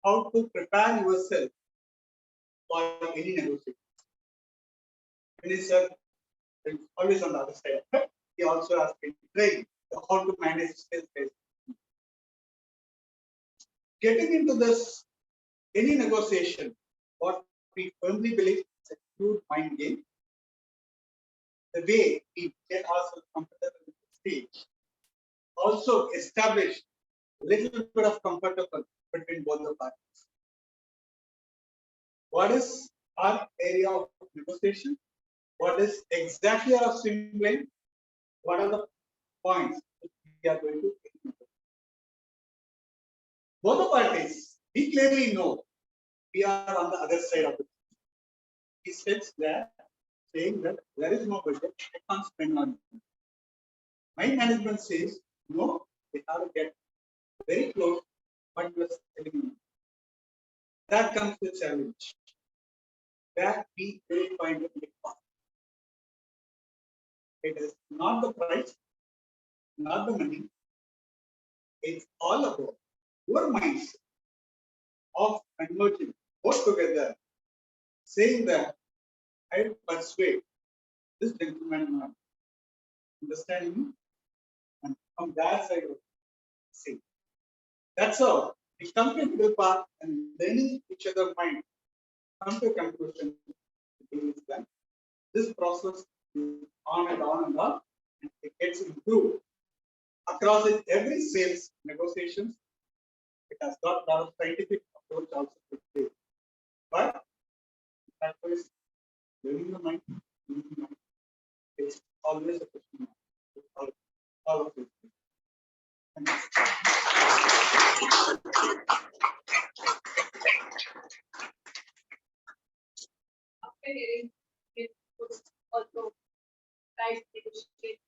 how to prepare yourself for any negotiation. Minister is always on the other side. But he also has been trained how to manage sales. Getting into this, any negotiation, what we firmly believe is a huge mind game. The way we get ourselves comfortable with the stage, also establish a little bit of comfortable between both the parties. What is our area of negotiation? What is exactly our swim lane? What are the points we are going to take? Both the parties, we clearly know we are on the other side of it. He sits there saying that there is no budget, I can't spend on it. My management says, no, we have to get very close, but you are telling me. That comes the challenge. That we will find a big part. It is not the price, not the money. It's all about your minds of converging both together, saying that I persuade this gentleman now. Understand me? And from that side of see. That's how we come to a middle path and learning each other mind, come to a conclusion. This process is on and on and on, and it gets improved across every sales negotiations. It has got a lot of scientific approach also to play. But that was learning the mind, it's always a question mark. All of it. After hearing it was also try to negotiate.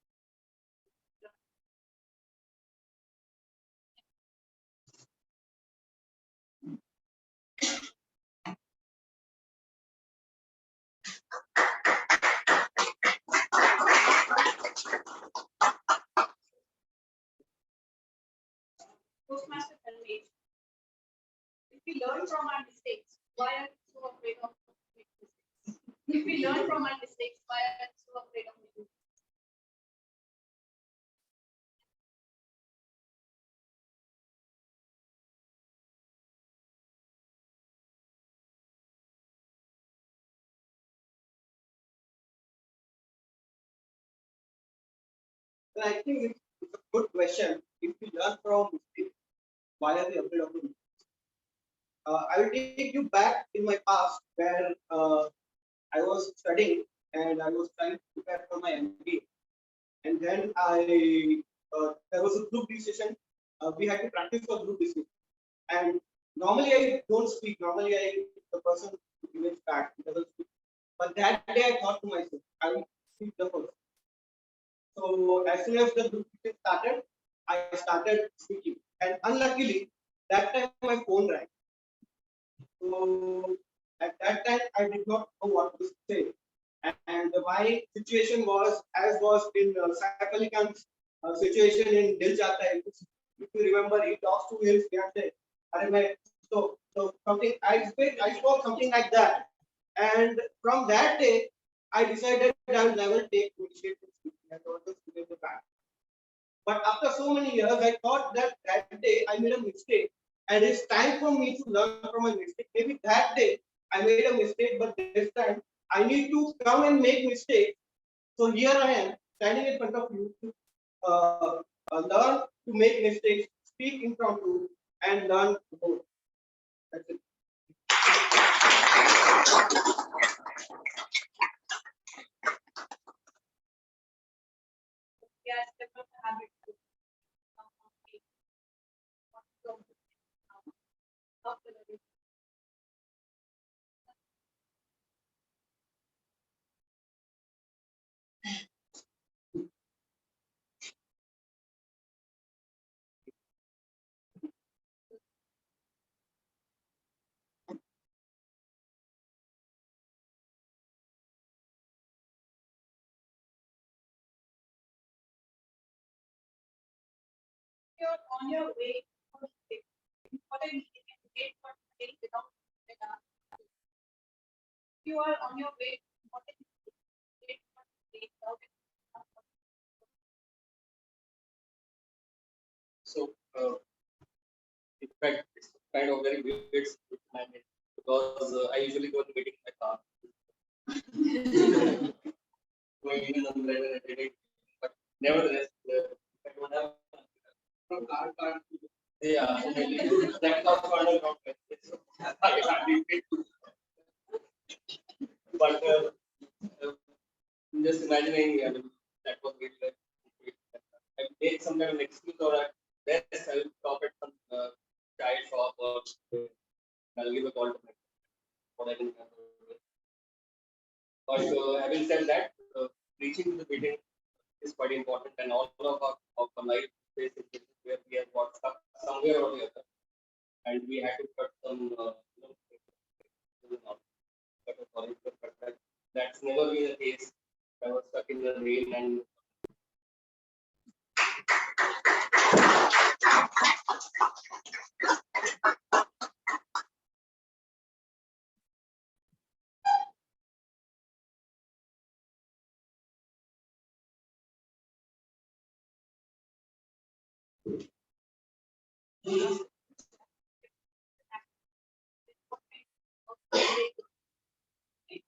Toastmaster tell me, if we learn from our mistakes, why are we so afraid of making mistakes? If we learn from our mistakes, why are we so afraid of making mistakes? Well, I think it's a good question. If we learn from mistakes, why are we afraid of it? I will take you back in my past where I was studying and I was trying to prepare for my MBA. And then there was a group discussion. We had to practice for group discussion. And normally I don't speak. Normally the person who gives back doesn't speak. But that day I thought to myself, I will speak the first. So as soon as the group discussion started, I started speaking. And unluckily, that time my phone rang. So at that time, I did not know what to say. And my situation was, as was in Saif Ali Khan's situation in Dil Chahta Hai. If you remember, he talks to his fiancée. So something I spoke something like that. And from that day, I decided I will never take initiative speaking. I always remain the back. But after so many years, I thought that that day I made a mistake, and it's time for me to learn from my mistake. Maybe that day I made a mistake, but this time I need to come and make mistakes. So here I am standing in front of you to learn to make mistakes, speak in front of you, and learn more. That's it. are on your way for the important meeting and wait for the day without you are on your way to important meeting, wait for the day without So, in fact, it's kind of very weird situation because I usually go to meeting in my car. Going even on the day, but nevertheless, I don't have from car yeah, so maybe that was one of the but just imagining that was really like I made some kind of excuse or at best I will stop at some child shop or I'll give a call to my what I can do. But having said that, reaching to the meeting is quite important, and all of our life is where we have got stuck somewhere or the other, and we had to cut some, but that's never been the case. I was stuck in the rain and.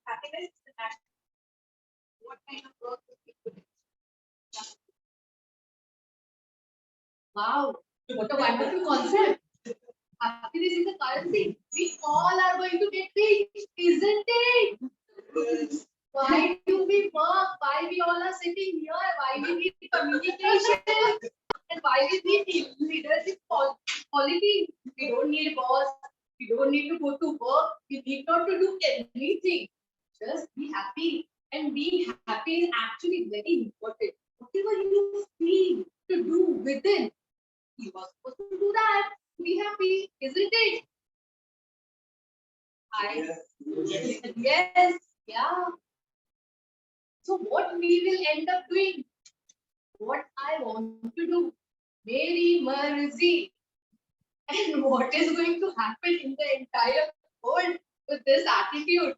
happiness is the national. What kind of work would you put in? Wow, what a wonderful concept. Happiness is a currency. We all are going to get rich, isn't it? Why do we work? Why we all are sitting here? Why we need communication? And why we need leadership quality? We don't need a boss. We don't need to go to work. We need not to do anything. Just be happy. And being happy is actually very important. Whatever you feel to do within, you are supposed to do that. Be happy, isn't it? Yes, yeah. So what we will end up doing, what I want to do, very mercy. And what is going to happen in the entire world with this attitude?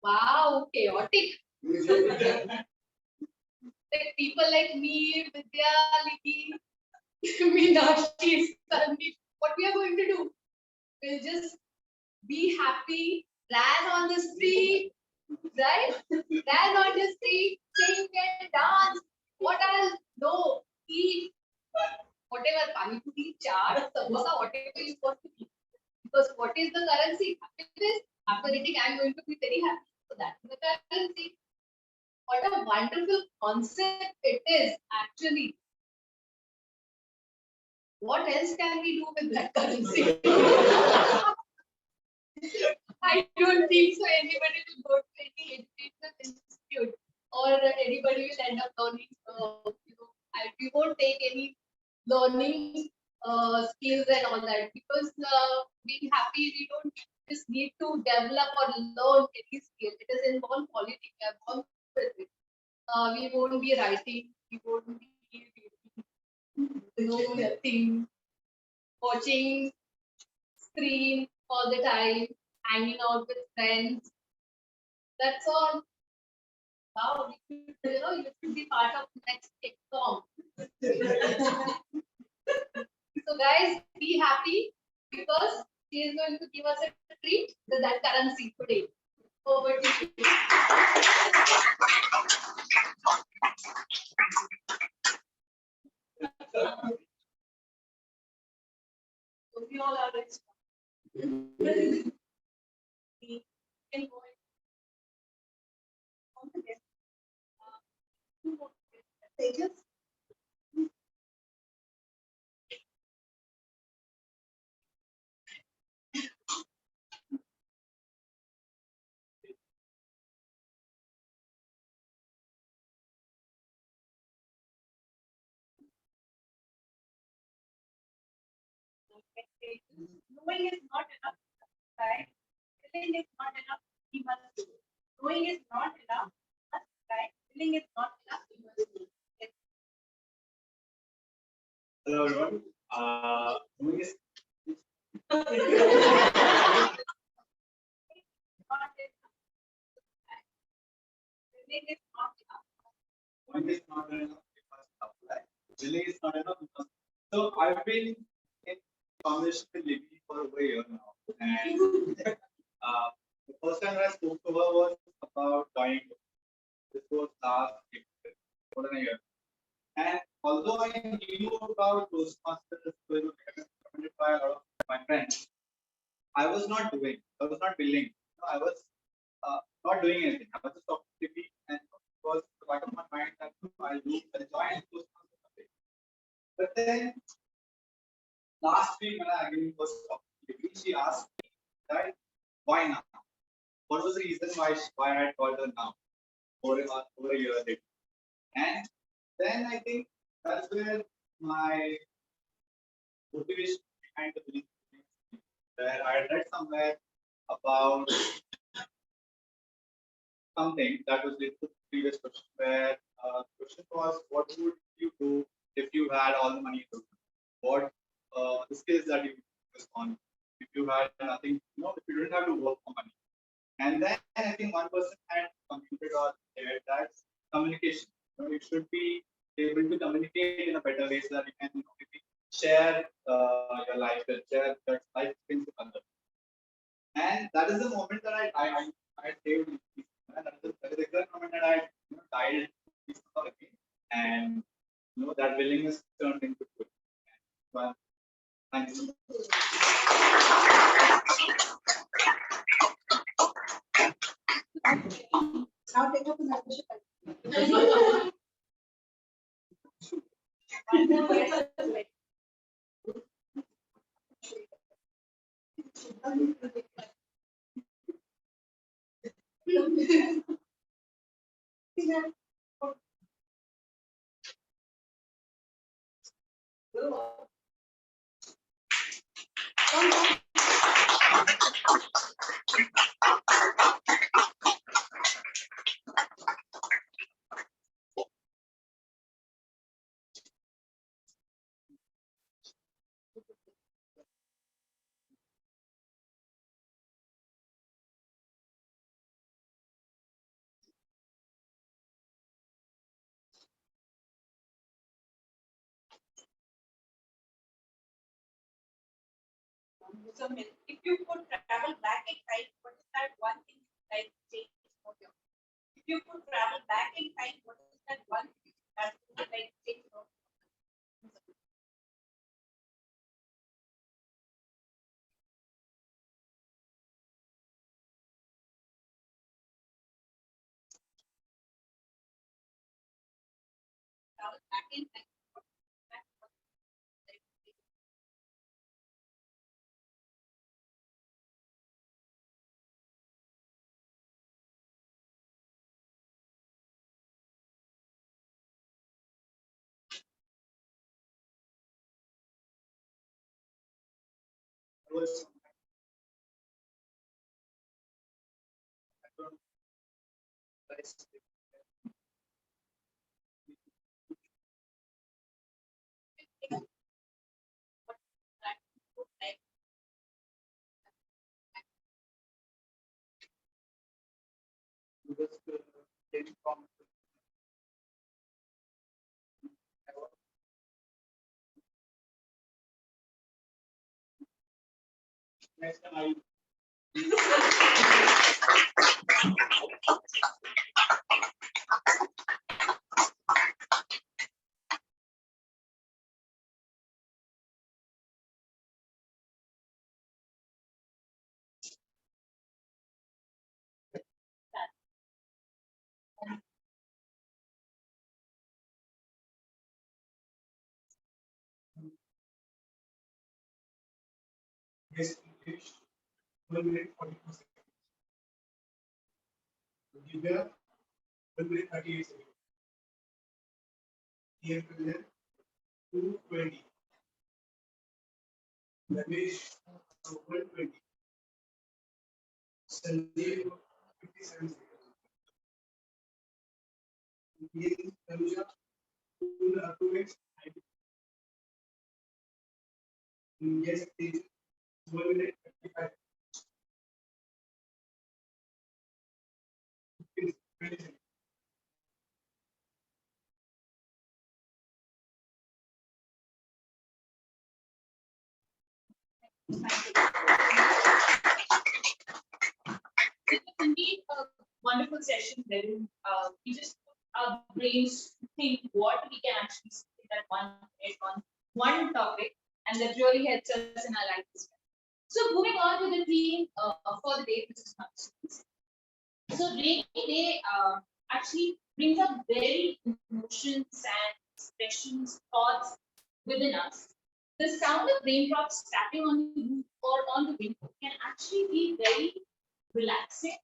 Wow, chaotic. Like people like me, Vidya, Liki, Meenakshi, Sandeep, what we are going to do? We'll just be happy, ran on the street, right? Ran on the street, sing and dance. What else? No, eat whatever pani puri, chaat, samosa, whatever you want to eat. Because what is the currency? Happiness. After eating, I'm going to be very happy. So that's the currency. What a wonderful concept it is, actually. What else can we do with that currency? I don't think so. Anybody will go to any educational institute or anybody will end up learning. We won't take any learning skills and all that because being happy, we don't just need to develop or learn any skill. It is involved quality. We are born with it. We won't be writing. We won't be nothing. Watching screen all the time, hanging out with friends. That's all. Wow, you should be part of the next song. So guys, be happy because she is going to give us a treat with that currency today. Over to you. So we all are rich. We can go on to get two more pages. Knowing is not enough, right? Feeling is not enough, he must do. Knowing is not enough, right? Feeling is not enough, he must do. Yes. everyone. Doing is One is not enough because apply. Delay is not enough because so I've been in conversation with Libby for over a year now, and the first time I spoke to her was about dying. This was last April, more than a year. And although I knew about Toastmasters, recommended by a lot of my friends, I was not doing. I was not willing. I was not doing anything. I was just talking to Libby, and it was the back of my mind that I'll join Toastmasters. But then last week when I again was talking to Libby, she asked me that why now? What was the reason why I called her now? Over a year later. And then I think that's where my motivation behind the belief, where I read somewhere about something that was linked to the previous question, where the question was, what would you do if you had all the money in the world? What the skills that you focus on if you had nothing, if you didn't have to work for money. And then I think one person had computed or shared that communication. You should be able to communicate in a better way so that you can maybe share your life, share your life things with others. And that is the moment that I saved. That is the exact moment that I dialed this number again, and that willingness turned into good. Well, thank you. Now take up another question. So, if you could travel back in time, what is that one thing you'd like to change for your? If you could travel back in time, what is that one thing that you would like to change for? Travel back in time. What is that one thing that you would like to change? Was What is that you would like from next time I Yes, English, 1 minute 42 seconds. Divya, 1 minute 38 seconds. Here, 220. Ramesh, 120. Sanjeev, 57 seconds. Tanuja, 2 minutes. Yes, please. 1 minute 55. Please, 20 seconds. It was indeed a wonderful session wherein we just put our brains to think what we can actually say that on one topic, and that really helps us in our life as well. So moving on to the theme for the day, which is consciousness. So rainy day actually brings up very emotions and expressions, thoughts within us. The sound of raindrops tapping on the roof or on the window can actually be very relaxing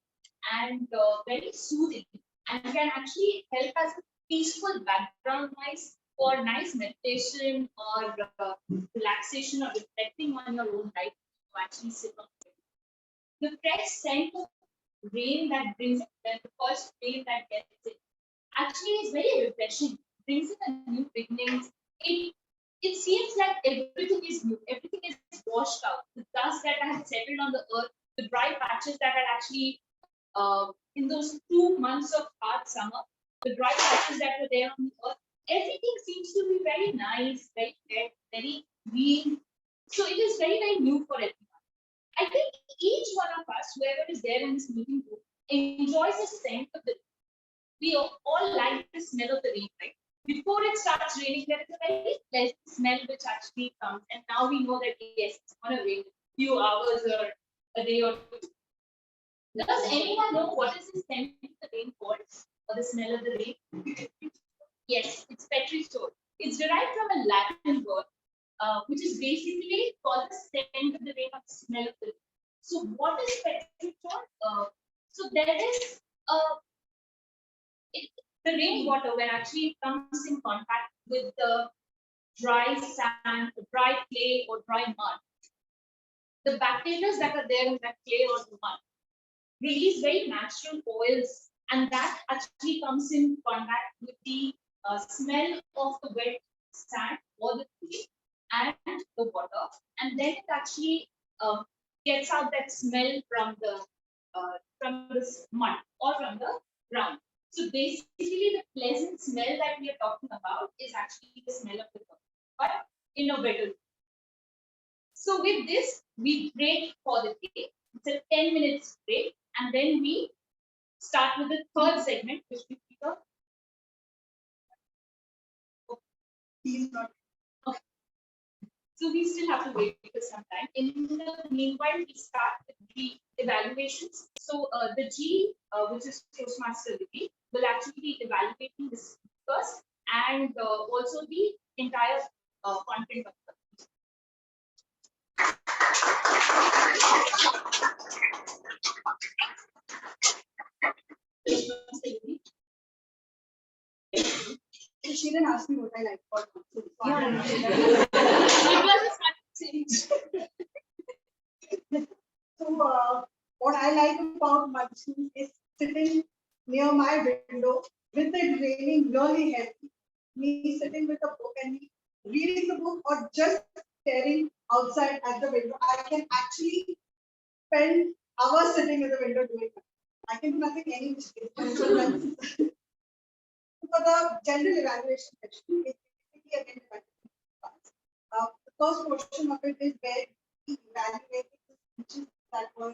and very soothing, and can actually help us with peaceful background noise for nice meditation or relaxation or reflecting on your own life to actually sit on it. The fresh scent of rain that brings it, when the first rain that gets it, actually is very refreshing, brings in a new beginnings. It seems like everything is new, everything is washed out. The dust that had settled on the earth, the dry patches that had actually in those 2 months of hard summer, the dry patches that were there on the earth, everything seems to be very nice, very wet, very green. So it is very, very new for everyone. I think each one of us, whoever is there in this meeting room, enjoys the scent of the rain. We all like the smell of the rain, right? Before it starts raining, there is a very pleasant smell which actually comes, and now we know that yes, it's going to rain a few hours or a day or two. Does anyone know what is the scent of the rain called, or the smell of the rain? Yes, it's petrissol. It's derived from a Latin word, which is basically called the scent of the rain or the smell of the rain. So, what is petrissol? So there is a the rainwater, when actually it comes in contact with the dry sand, dry clay, or dry mud, the bacteria that are there in that clay or the mud release very natural oils, and that actually comes in contact with the smell of the wet sand or the clay and the water, and then it actually gets out that smell from the mud or from the ground. So basically, the pleasant smell that we are talking about is actually the smell of the earth, but in a better way. So with this, we break for the day. It's a 10 minutes break, and then we start with the third segment, which we keep up. He's not. Okay. So we still have to wait for some time. In the meanwhile, we start with the evaluations. So the G, which is Toastmaster degree, will actually be evaluating the speakers and also the entire content of the. She didn't ask me what I like for food. So, what I like about monsoon is sitting near my window with it raining really heavy. Me sitting with a book and me reading the book or just staring outside at the window. I can actually spend hours sitting at the window doing that. I can do nothing any which way. For the general evaluation section, it's basically again the first portion of it is where we evaluate the speeches that were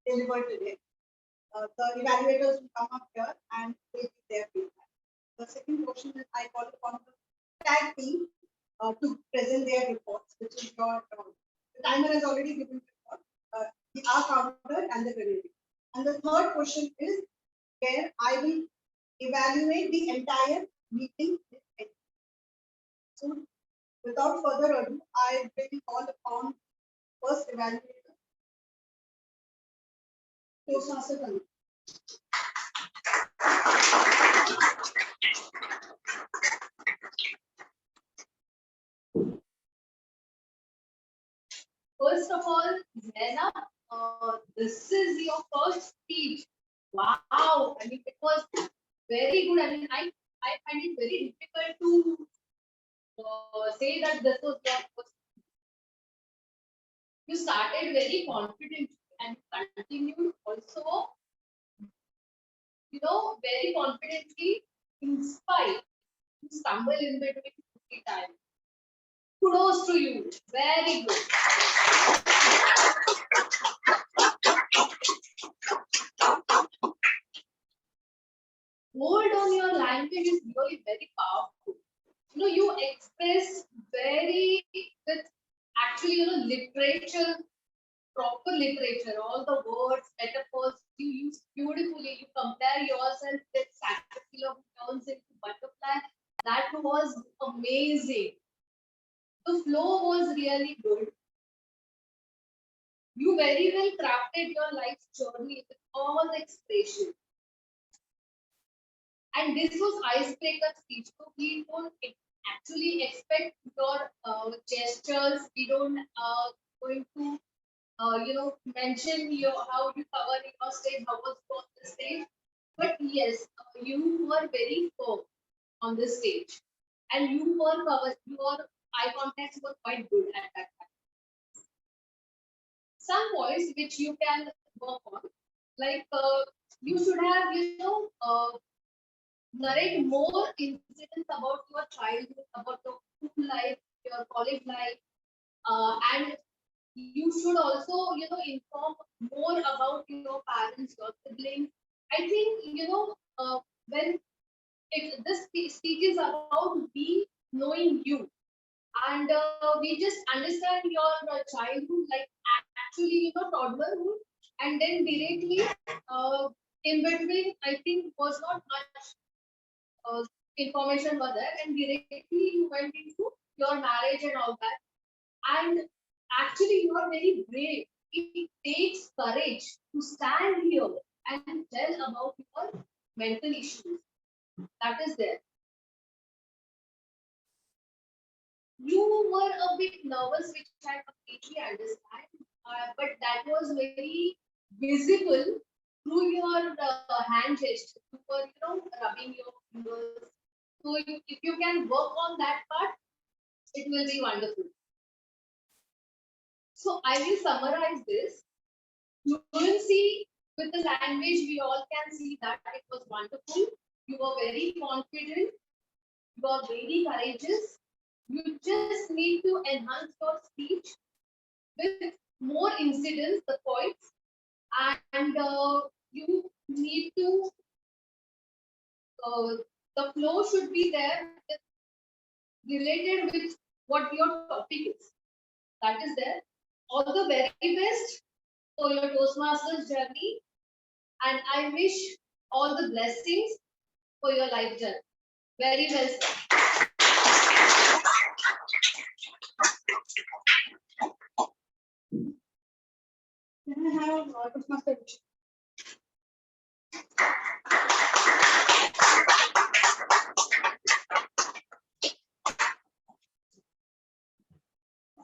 delivered today. The evaluators will come up here and they give their feedback. The second portion is I call upon the tag team to present their reports, which is your the timer has already given report, the R counter and the review. And the third portion is where I will evaluate the entire meeting. So, without further ado, I will call upon first evaluator, Toastmaster Tanu. First of all, Zainab, this is your first speech. Wow, I mean, it was very good. I mean, I find it very difficult to say that this was your first. You started very confident and continued also, very confidently, in spite you stumble in between 50 times. Kudos to you. Very good. Hold on your language is really very powerful. You express very with actually, literature, proper literature, all the words, metaphors you use beautifully. You compare yourself with caterpillar who turns into butterfly. That was amazing. The flow was really good. You very well crafted your life's journey with all the expression. And this was icebreaker speech. So we don't actually expect your gestures. We don't going to mention your how you cover your stage, how was you on the stage. But yes, you were very firm on the stage, and you were covered. Your eye contacts were quite good at that time. Some points which you can work on, like you should have, narrate more incidents about your childhood, about your school life, your college life, and you should also, inform more about your parents, your siblings. I think, when this speech is about we knowing you, and we just understand your childhood, like actually, toddlerhood, and then directly in between, I think was not much information was there, and directly you went into your marriage and all that. And actually, you are very brave. It takes courage to stand here and tell about your mental issues. That is there. You were a bit nervous, which I completely understand, but that was very visible through your hand gesture. You were, rubbing your fingers. So if you can work on that part, it will be wonderful. So I will summarize this. Fluency with the language, we all can see that it was wonderful. You were very confident. You are very courageous. You just need to enhance your speech with more incidents, the points, and you need to, the flow should be there related with what your topic is. That is there. All the very best for your Toastmasters journey, and I wish all the blessings for your life journey. Very well said. Can I have a Toastmaster?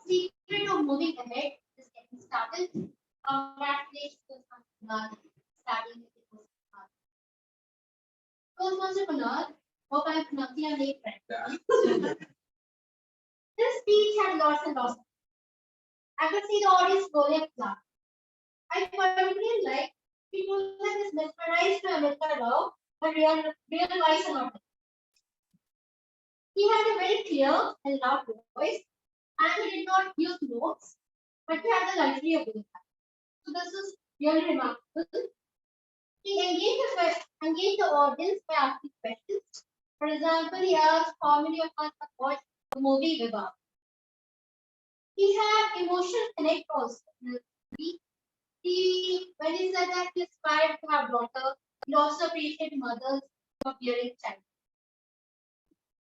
Secret of moving ahead is getting started. Congratulations to starting with the Toastmaster Kunal. Hope I'm pronouncing your name right. This speech had lots and lots. I could see the audience rolling up. I particularly like people like this mesmerized to America Rao, but real voice and not. He had a very clear and loud voice, and he did not use notes, but he had the luxury of doing that. So this is really remarkable. He engaged the audience by asking questions. For example, he asked how many of us have watched the movie Vibha. He had emotional connect also. When he said that he aspired to have daughter, he also appreciated mothers for bearing child.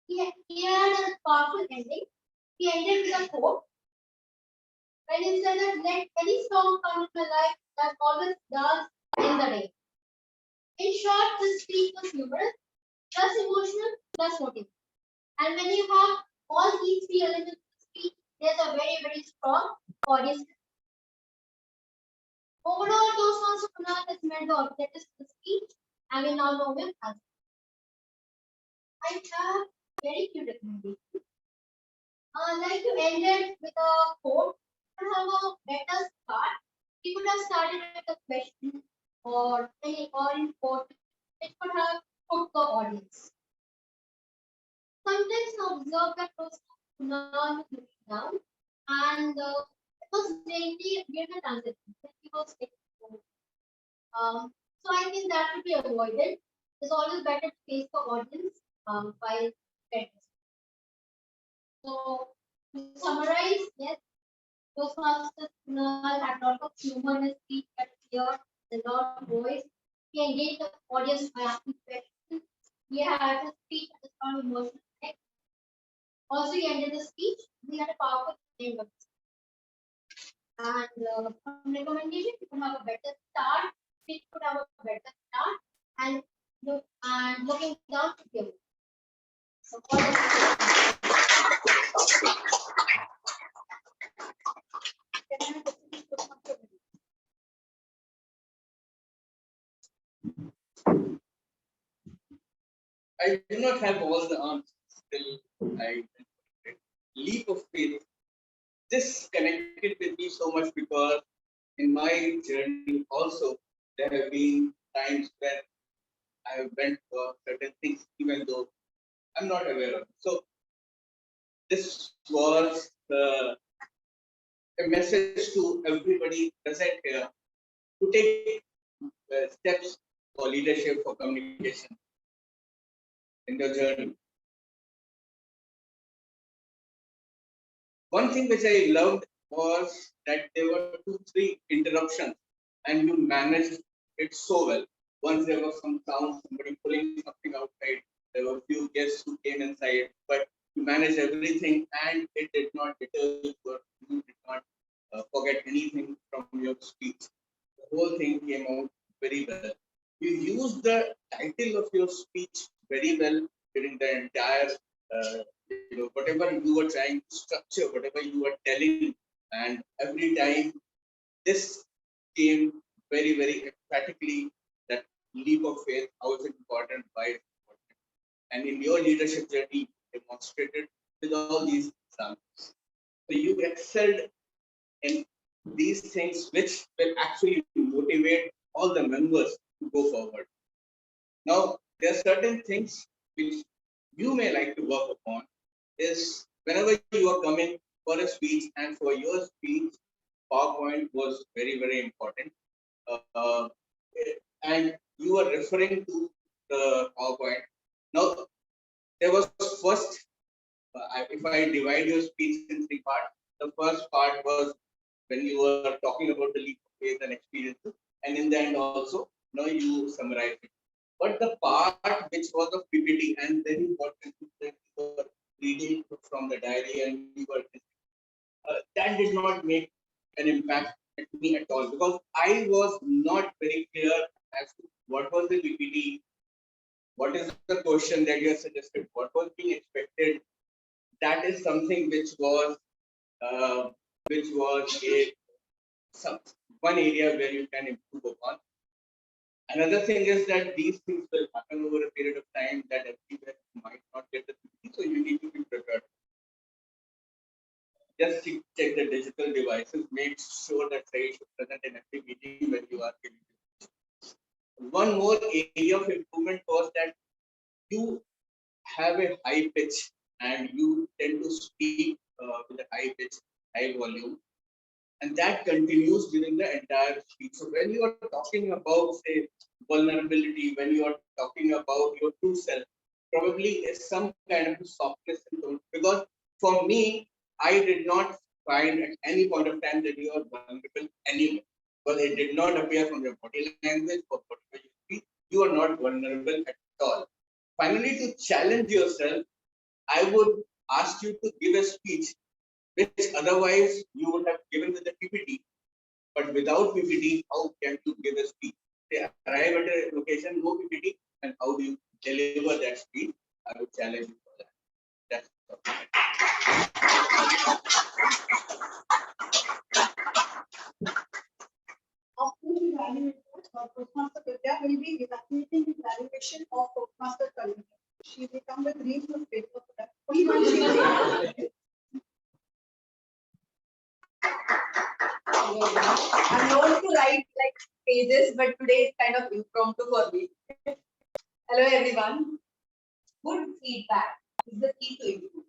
He had a powerful ending. He ended with a quote. When he said that let any storm come in my life, that always does in the day. In short, this speech was humorous, plus emotional, plus motivating. And when you have all these three elements of the speech, there's a very, very strong audience. Overall, Toastmaster Kunal has met the objectives of the speech, and we now know him as. I have very few recommendations. I'd like to end it with a quote have a better start. We could have started with a question or in quote. It could have put the audience. Sometimes I observe that person learn looking down, and it was mainly during the transition that he was taking over. So I think that should be avoided. It's always better to face the audience while getting. So to summarize, yes, Toastmasters Kunal had a lot of humor in his speech, but clear, a lot of voice. He engaged the audience by asking questions. He had a speech at the strong emotional connect. Also, he ended the speech. We had a powerful framework. And from recommendation, you could have a better start. We could have a better start, and looking down to give. So all I do not have all the answers. Still, I leap of faith. This connected with me so much because in my journey also there have been times when I went for certain things even though I'm not aware of it. So this was a message to everybody present here to take steps for leadership, for communication in the journey. One thing which I loved was that there were 2, 3 interruptions and you managed it so well. Once there was some sound, somebody pulling something outside, there were a few guests who came inside, but you managed everything and it did not deter you or you did not forget anything from your speech. The whole thing came out very well. You used the title of your speech very well during the entire whatever you were trying to structure, whatever you were telling, and every time this came very, very emphatically that leap of faith, how is it important, why it's important. And in your leadership journey, you demonstrated with all these examples. So you excelled in these things which will actually motivate all the members to go forward. Now, there are certain things which you may like to work upon is whenever you are coming for a speech and for your speech, PowerPoint was very, very important. Uh, and you are referring to the PowerPoint. Now, there was first, if I divide your speech in 3 parts, the first part was when you were talking about the leap of faith and experiences, and in the end also, now you summarize it. But the part which was of PPT and then you got into reading from the diary and you were that did not make an impact at me at all because I was not very clear as to what was the PPT, what is the question that you have suggested, what was being expected. That is something uh, which was some, one area where you can improve upon. Another thing is that these things will happen over a period of time that everywhere you might not get the PPT, so you need to be prepared. Just check the digital devices, make sure that they should present in every meeting when you are giving. One more area of improvement was that you have a high pitch and you tend to speak with a high pitch, high volume, and that continues during the entire speech. So when you are talking about, say, vulnerability, when you are talking about your true self, probably is some kind of softness in tone. Because for me, I did not find at any point of time that you are vulnerable anywhere. Because it did not appear from your body language or whatever you speak. You are not vulnerable at all. Finally, to challenge yourself, I would ask you to give a speech which otherwise you would have given with the PPT. But without PPT, how can you give a speech? They arrive at a location, no PPT, and how do you deliver that speech? I would challenge you for that. That's all. After the evaluation, Toastmaster Vidya will be evaluating the evaluation of Toastmaster Kalyan. She will come with reams of paper for that. Only one she will morning, everyone. I'm known to write like pages, but today it's kind of impromptu for me. Hello, everyone. Good feedback is the key to improve,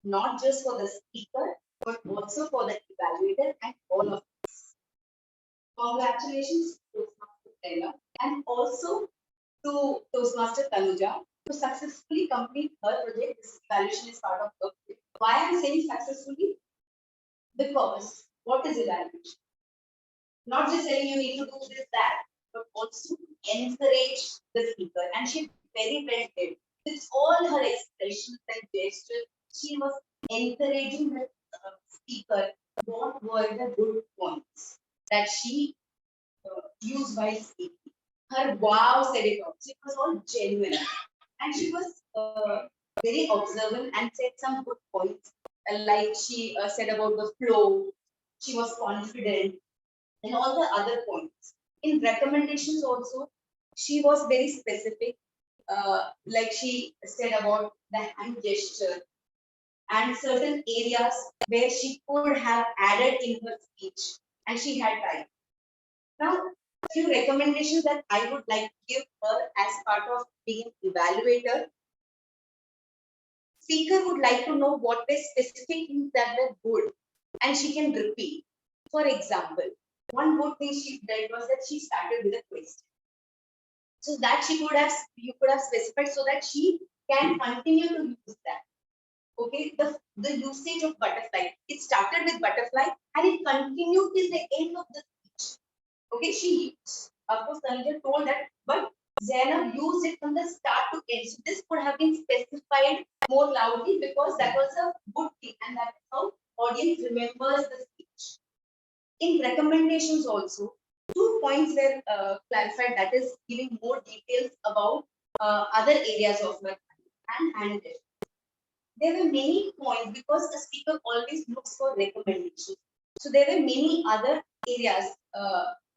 not just for the speaker, but also for the evaluator and all of us. Congratulations to Toastmaster Taylor and also to Toastmaster Tanuja to successfully complete her project. This evaluation is part of her project. Why I'm saying successfully? Because what is evaluation? Not just saying you need to do this, that, but also encourage the speaker. And she very well did. With all her expressions and gestures, she was encouraging the speaker. What were the good points that she used while speaking? Her wow said it all. So it was all genuine. And she was very observant and said some good points. Like she said about the flow, she was confident, and all the other points. In recommendations also, she was very specific. Like she said about the hand gesture and certain areas where she could have added in her speech, and she had time. Now, few recommendations that I would like to give her as part of being evaluator. Speaker would like to know what were specific things that were good, and she can repeat. For example, one good thing she did was that she started with a question. So that you could have specified so that she can continue to use that. Okay, the usage of butterfly. It started with butterfly and it continued till the end of the speech. Okay, she of course Tanuja told that, but Zainab used it from the start to end. So this could have been specified more loudly because that was a good thing and that is how audience remembers the speech. In recommendations also, 2 points were clarified, that is giving more details about other areas of my and handle. There were many points because the speaker always looks for recommendations. So there were many other areas,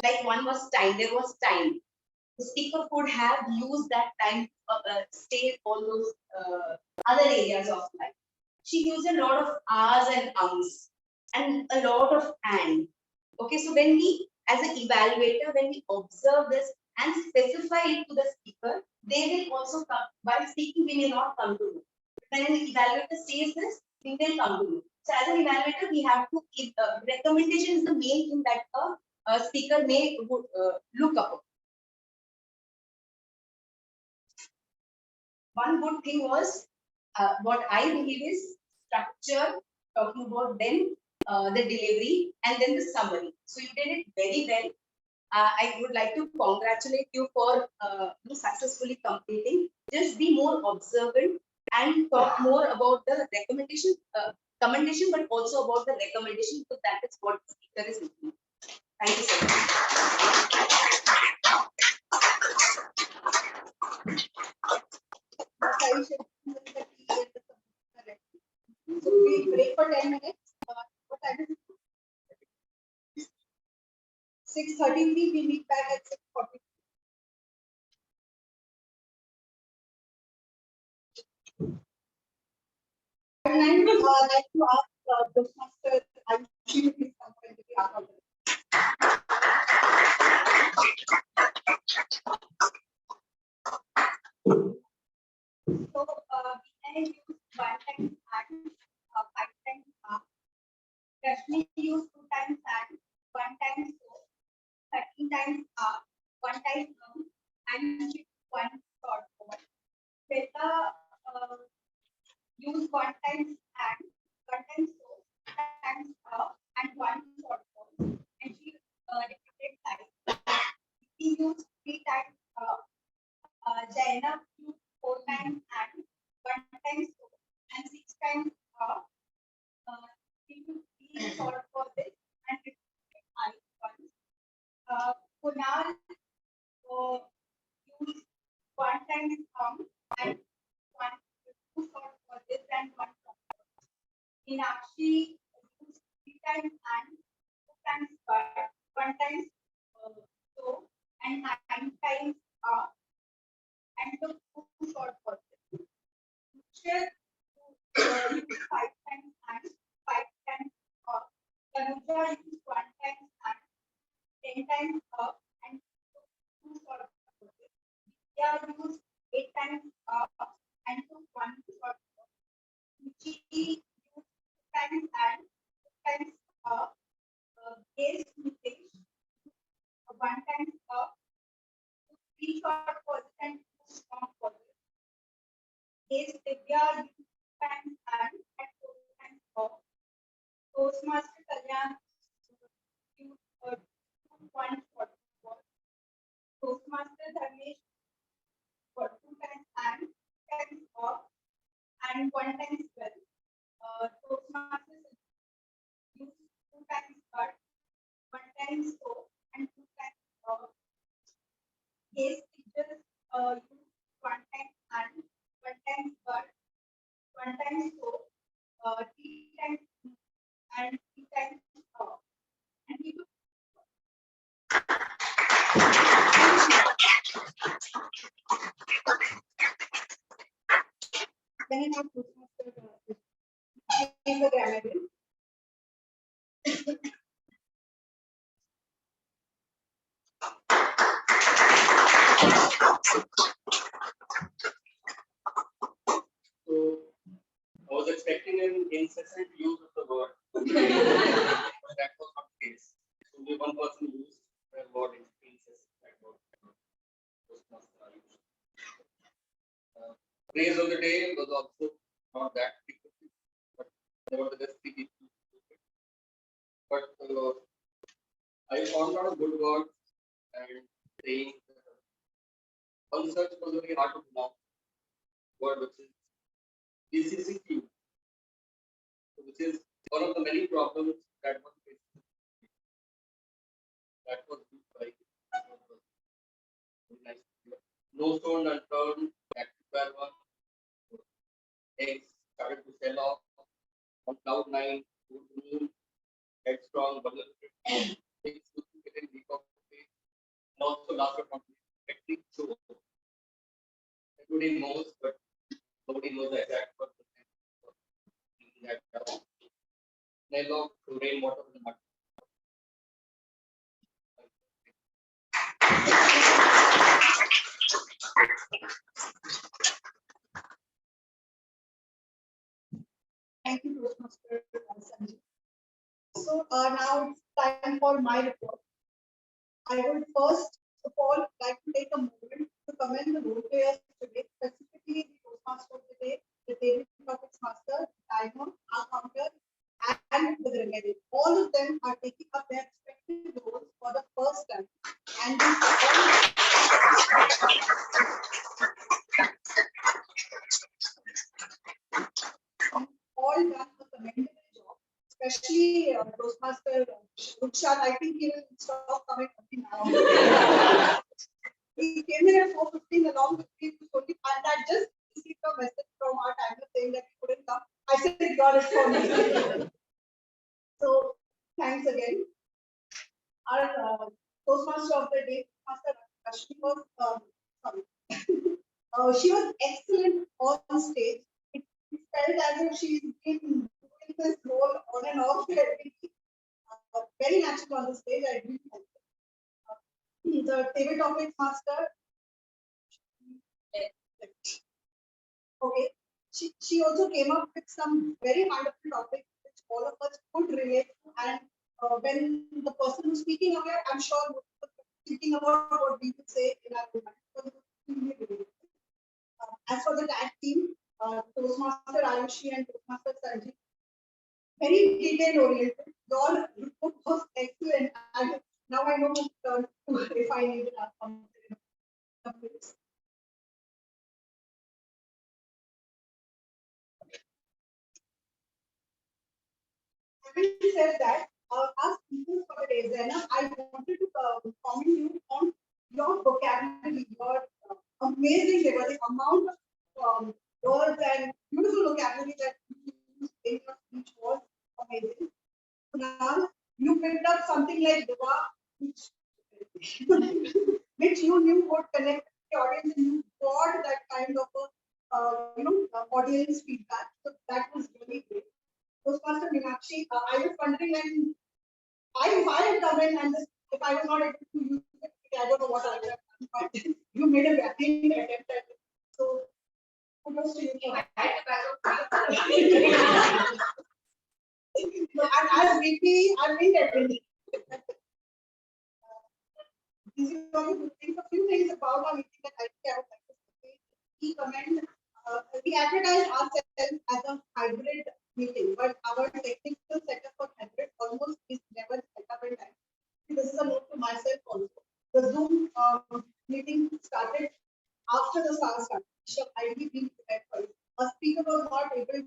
like one was time, there was time. The speaker could have used that time to state all those other areas of life. She used a lot of ahs and ums and a lot of and. Okay, so when we, as an evaluator, when we observe this and specify it to the speaker, they will also come. While speaking, we may not come to know. When an evaluator says this, we will come to know. So as an evaluator, we have to give recommendation is the main thing that a speaker may look upon. One good thing was what I believe is structure, talking about then the delivery and then the summary. So you did it very well. I would like to congratulate you for successfully completing. Just be more observant and talk more about the recommendation, commendation, but also about the recommendation, because that is what the speaker is looking for. Thank you so much. So we break for 10 minutes. What time is it? 6:33. We meet back at 6:40. I'd like to ask Toastmaster, I'm sure he's going to be out of it. So we use 1 time and 5 times half. Rashmi use 2 times and 1 time so 13 times half, 1 time and 1 short forward. Beta use 1 times and 1 times so times and 1 short forward. And she repeated times. We use 3 times Jaina used 4 times and 1 time so and 6 times we use 3 short for this and repeated once. Kunal use 1 time and 2 short for this and 1 short for this. Meenakshi used 3 times and 2 times but 1 time so and 9 times and took 2 short for this. Share 5 times and 5 times Tanuja used 1 time and she used 2 times and 2 times gaze usage, 1 time three short pauses and 2 long pauses. Gaze Divya used 2 times and 4 times Toastmaster Kalyan used 1 short pause. Toastmaster Dharmesh for 2 times and 10 off and 1 time well. Toastmasters use 2 times but 1 time so and 2 times case teachers use 1 time and 1 time but 1 time so 3 times and 3 times and people then in our Toastmaster is the grammar. So I was expecting an incessant use of the word, but that was not the case. Only one person used the word incessant. That word. Praise of the day was also not that frequent, but nevertheless, three people used it. But I found out a good word and saying one search was very hard to pronounce word which is DCCQ, which is one of the many problems that one faces. That was used by nice. No stone unturned, that were one. Eggs started to sell off on cloud nine, good moon, headstrong, vulnerable, things to get in week of the day. And also last but not least, technique show. Everybody knows, but nobody knows the exact person. That smell of rainwater in the mud. Thank you, Toastmaster Sanjay. So now it's time for my report. I would first of all like to take a moment to commend the role players today, specifically the Toastmaster of the day, the David Topics Master, Timer, our counter, and the Grenade. All of them are taking up their respective roles for the first time. And all done a commendable job, especially Toastmaster Rukshat. I think he will stop coming now. He came in at 4:15 along with me to Sony, and I just received a message from our timer saying that he couldn't come. I said, "God, it's for me." So thanks again. Our Toastmaster of the day, Master Rashmi, was sorry. She was excellent on stage. It felt as if she's been doing this role on and off very, very natural on the stage. I really liked it. The table topics master. Okay. She also came up with some very wonderful topics which all of us could relate to. And when the person who's speaking away, I'm sure was thinking about what we would say in our mind. As for the tag team, Toastmaster Ayushi and Toastmaster Sanjay, very detail oriented. Your report was excellent. And now I know who to if I need it. Having said that, as speakers for the day, Zainab, I wanted to comment you on your vocabulary, your amazing, the amount of words and beautiful vocabulary that you used in your speech was amazing. Now, you picked up something like Diva, which you knew would connect the audience, and you got that kind of audience feedback. So that was really great. Toastmaster Meenakshi, I was wondering when if I had come in and if I was not able to use it, I don't know what I would have done, but you made a valiant attempt at it. So kudos to you for that. And as VP, I win everything. These are only good things. A few things about our meeting that I think I would like to say. We comment, we advertise ourselves as a hybrid meeting, but our technical setup for hybrid almost is never set up in time. This is a note to myself also. The Zoom meeting started after the SARS started. So I will be prepared for it. A speaker was not able to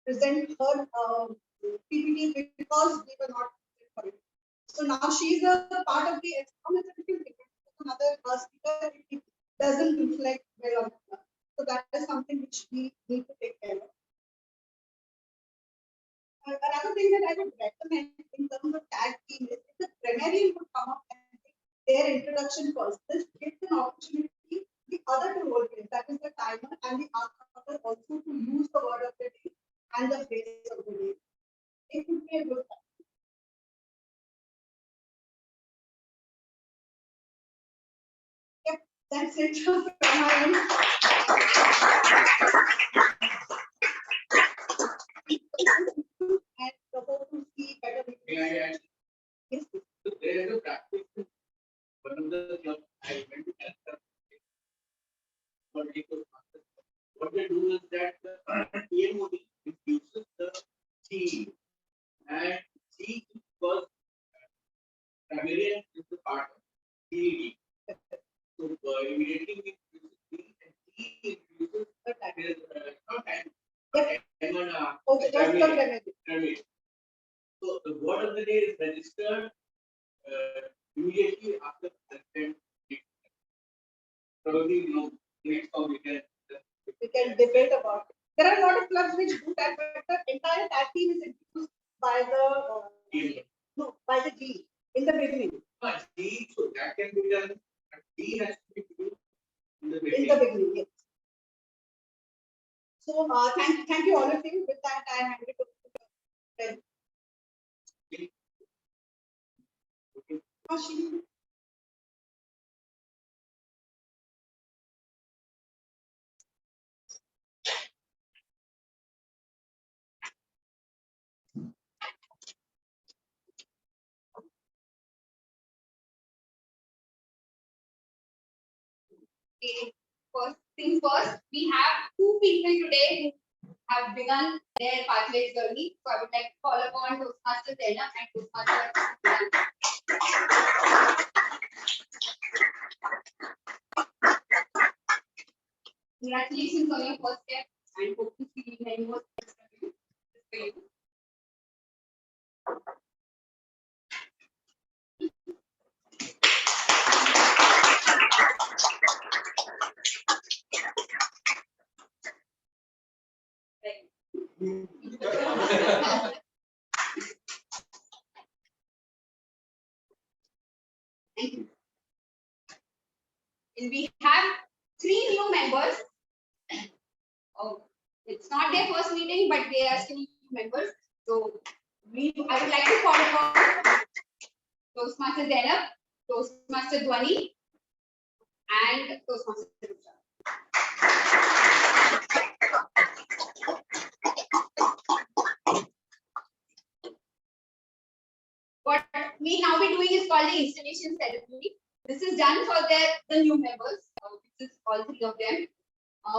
present her PPT because we were not prepared for it. So now she's a part of the another speaker. It doesn't reflect well on her. So that is something which we need to take care of. Another thing that I would recommend in terms of tag team is if the grammarian would come up and make their introduction first. This gives an opportunity the other two role players, that is the timer and the author, also to use the word of the day and the phrase of the day. It would be a good time. Yep, that's it from my end. And the hope to see better. May I add? Yes. So there is a practice. One of the club I went to what they do is that the TMOD introduces the C and C because grammarian is the part of CET. So immediately we introduce C and C introduces the Okay, just the grammarian. grammarian. So the word of the day is registered immediately after the content. Probably, next time We can debate about it. There are a lot of clubs which do that, but the entire tag team is introduced by the by the G in the beginning. D, so that can be done. But D has to be done in the In beginning. the beginning, yes. So thank you all of you. With that, I hand it over to the Ashini. Okay. First things first, we have two people today who have begun their pathway journey. So I would like to call upon Toastmaster Dena and Toastmaster Dena. Congratulations on your first step and hope to see many more steps from you. This for you. Thank you. And we have 3 new members. Oh, it's not their first meeting, but they are still members. So I would like to call upon Toastmaster Zainab, Toastmaster Dhwani, and Toastmaster Rucha. What we now be doing is called the installation ceremony. This is done for the new members. This is all 3 of them.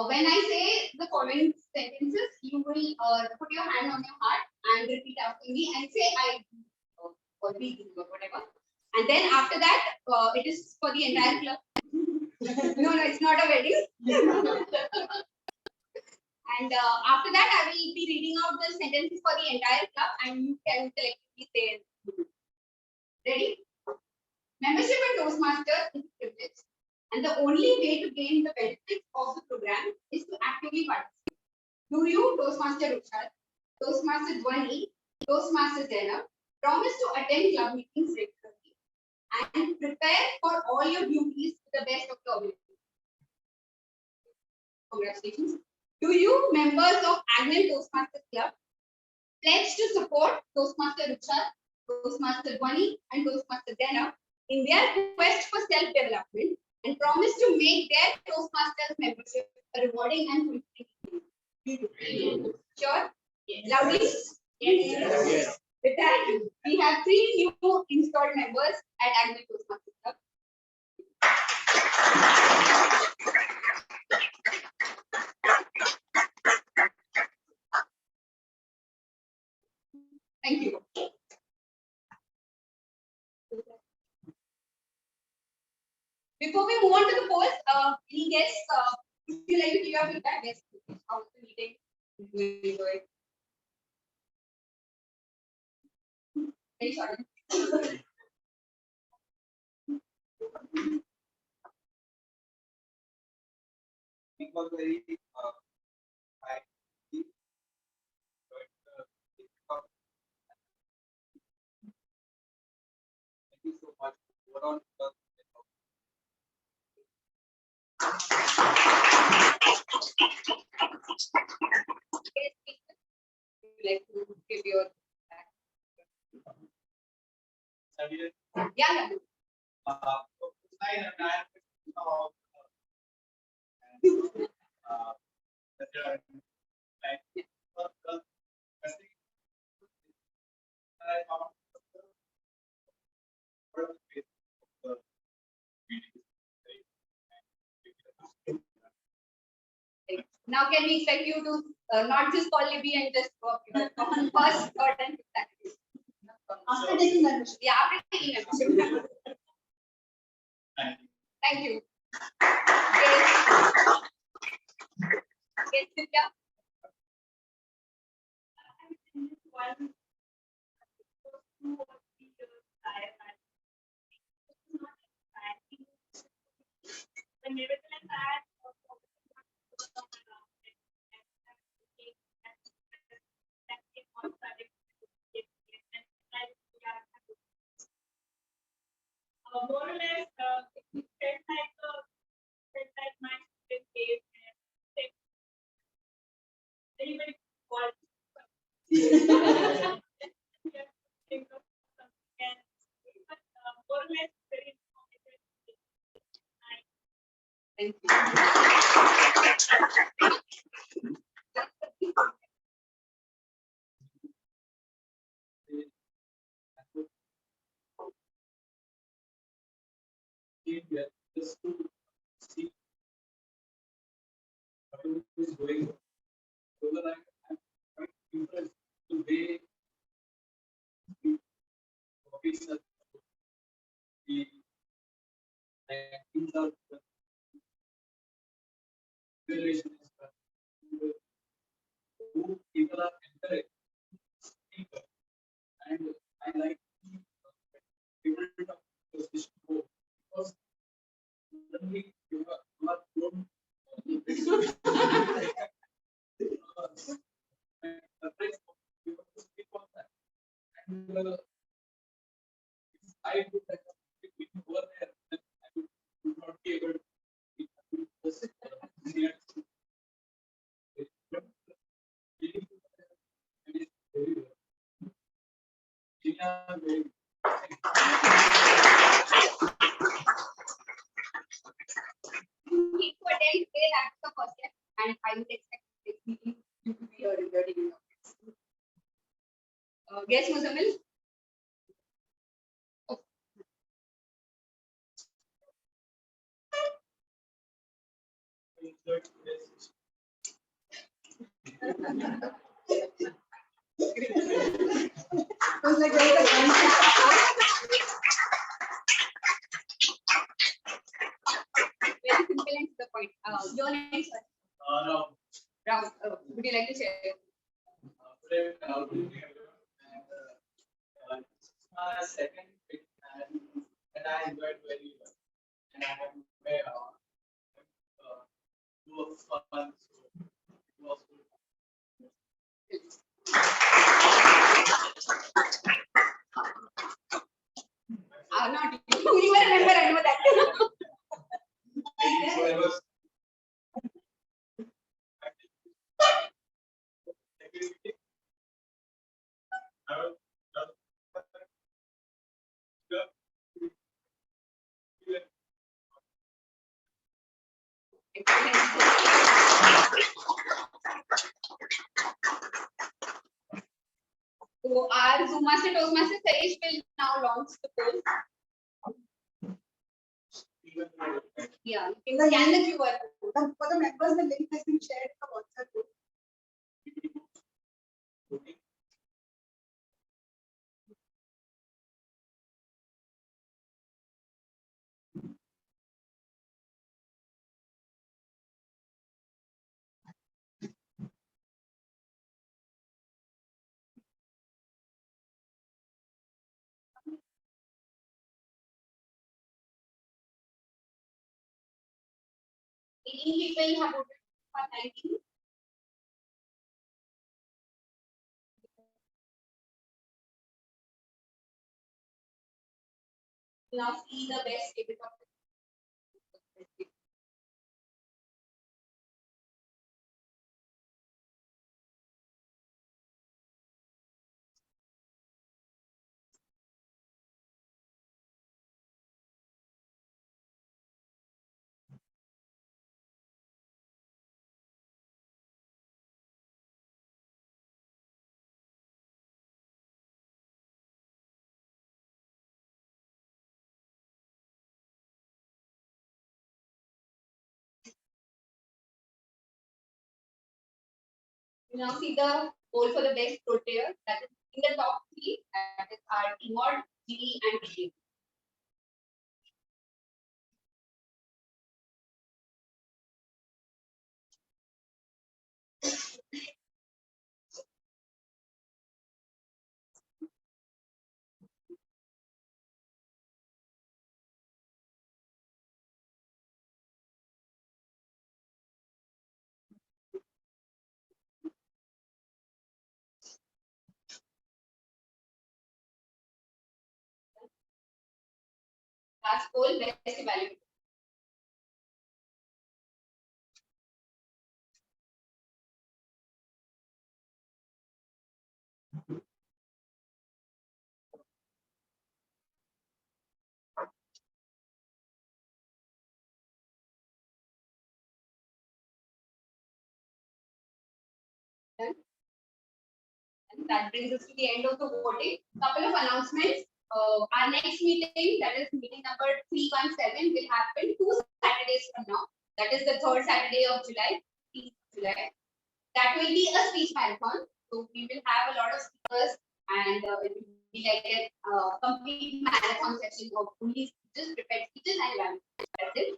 When I say the following sentences, you will put your hand on your heart and repeat after me and say I or we do or whatever. And then after that, it is for the entire club. No, it's not a wedding. And after that, I will be reading out the sentences for the entire club, and you can collectively say. Ready? Membership in Toastmasters is a privilege, and the only way to gain the benefits of the program is to actively participate. Do you, Toastmaster Rucha, Toastmaster Dhwani, Toastmaster Zainab, promise to attend club meetings regularly and prepare for all your duties to the best of your ability? Congratulations. Do you, members of Annual Toastmasters Club, pledge to support Toastmaster Rucha, Toastmaster Dhwani, and Toastmaster Zainab in their quest for self-development and promise to make their Toastmasters membership a rewarding and fulfilling? Sure? Yes. Loudly? Yes. With that, we have 3 new installed members at Agri Toastmasters Club. Thank you. Before we move on to the polls, any guests, would you like to give your feedback? Yes. How was the meeting? Did you enjoy it? Very short. It was very high. Thank you so much. Overall, Yes, please. Would you like to give your feedback? Yeah. Now, can we expect you to not just call Libby and just work on first, third, and fifth activity? After taking membership. Yeah, after taking membership. Thank you. Yes, Divya. One, 2 or 3 years prior, but nevertheless, I had more or less, it felt like my student gave very, very good. Think of something else, but more or less very informative. Thank you. just to see what is going on. So that I'm quite impressed the way the officers, the things are relation is who people are encouraged to speak up. And I like the people of position because suddenly you are grown. And if I would have been over there, then I would not be able to just see it. But feeling is very well. Gina, very You need to attend today, that's the first step, and I would expect this meeting you to be here in the daily office. Guess Muzammil? was like very Very simple and to the point. Your name, sir? No. Rahul, would you like to share? Today, I'll be here, and this is my second pick, and I enjoyed very well. And I have made two of fun, so it was good. Not you. You will remember, I know that. So it was. So our Zoom Master Toastmaster Saish will now launch the poll. Yeah, you can scan the QR code. For the members, the link has been shared in the WhatsApp group. People have voted for 19. Now see the best debate of the You now see the poll for the best pro player. That is in the top three. That is our Timor, Gini, and Vijay. Last poll, best evaluator. Done. And that brings us to the end of the voting. Couple of announcements. Our next meeting, that is meeting number 317, will happen 2 Saturdays from now. That is the third Saturday of July, 15th July. That will be a speech marathon. So we will have a lot of speakers and it will be like a complete marathon session of only speeches, prepared speeches and evaluations. That's it.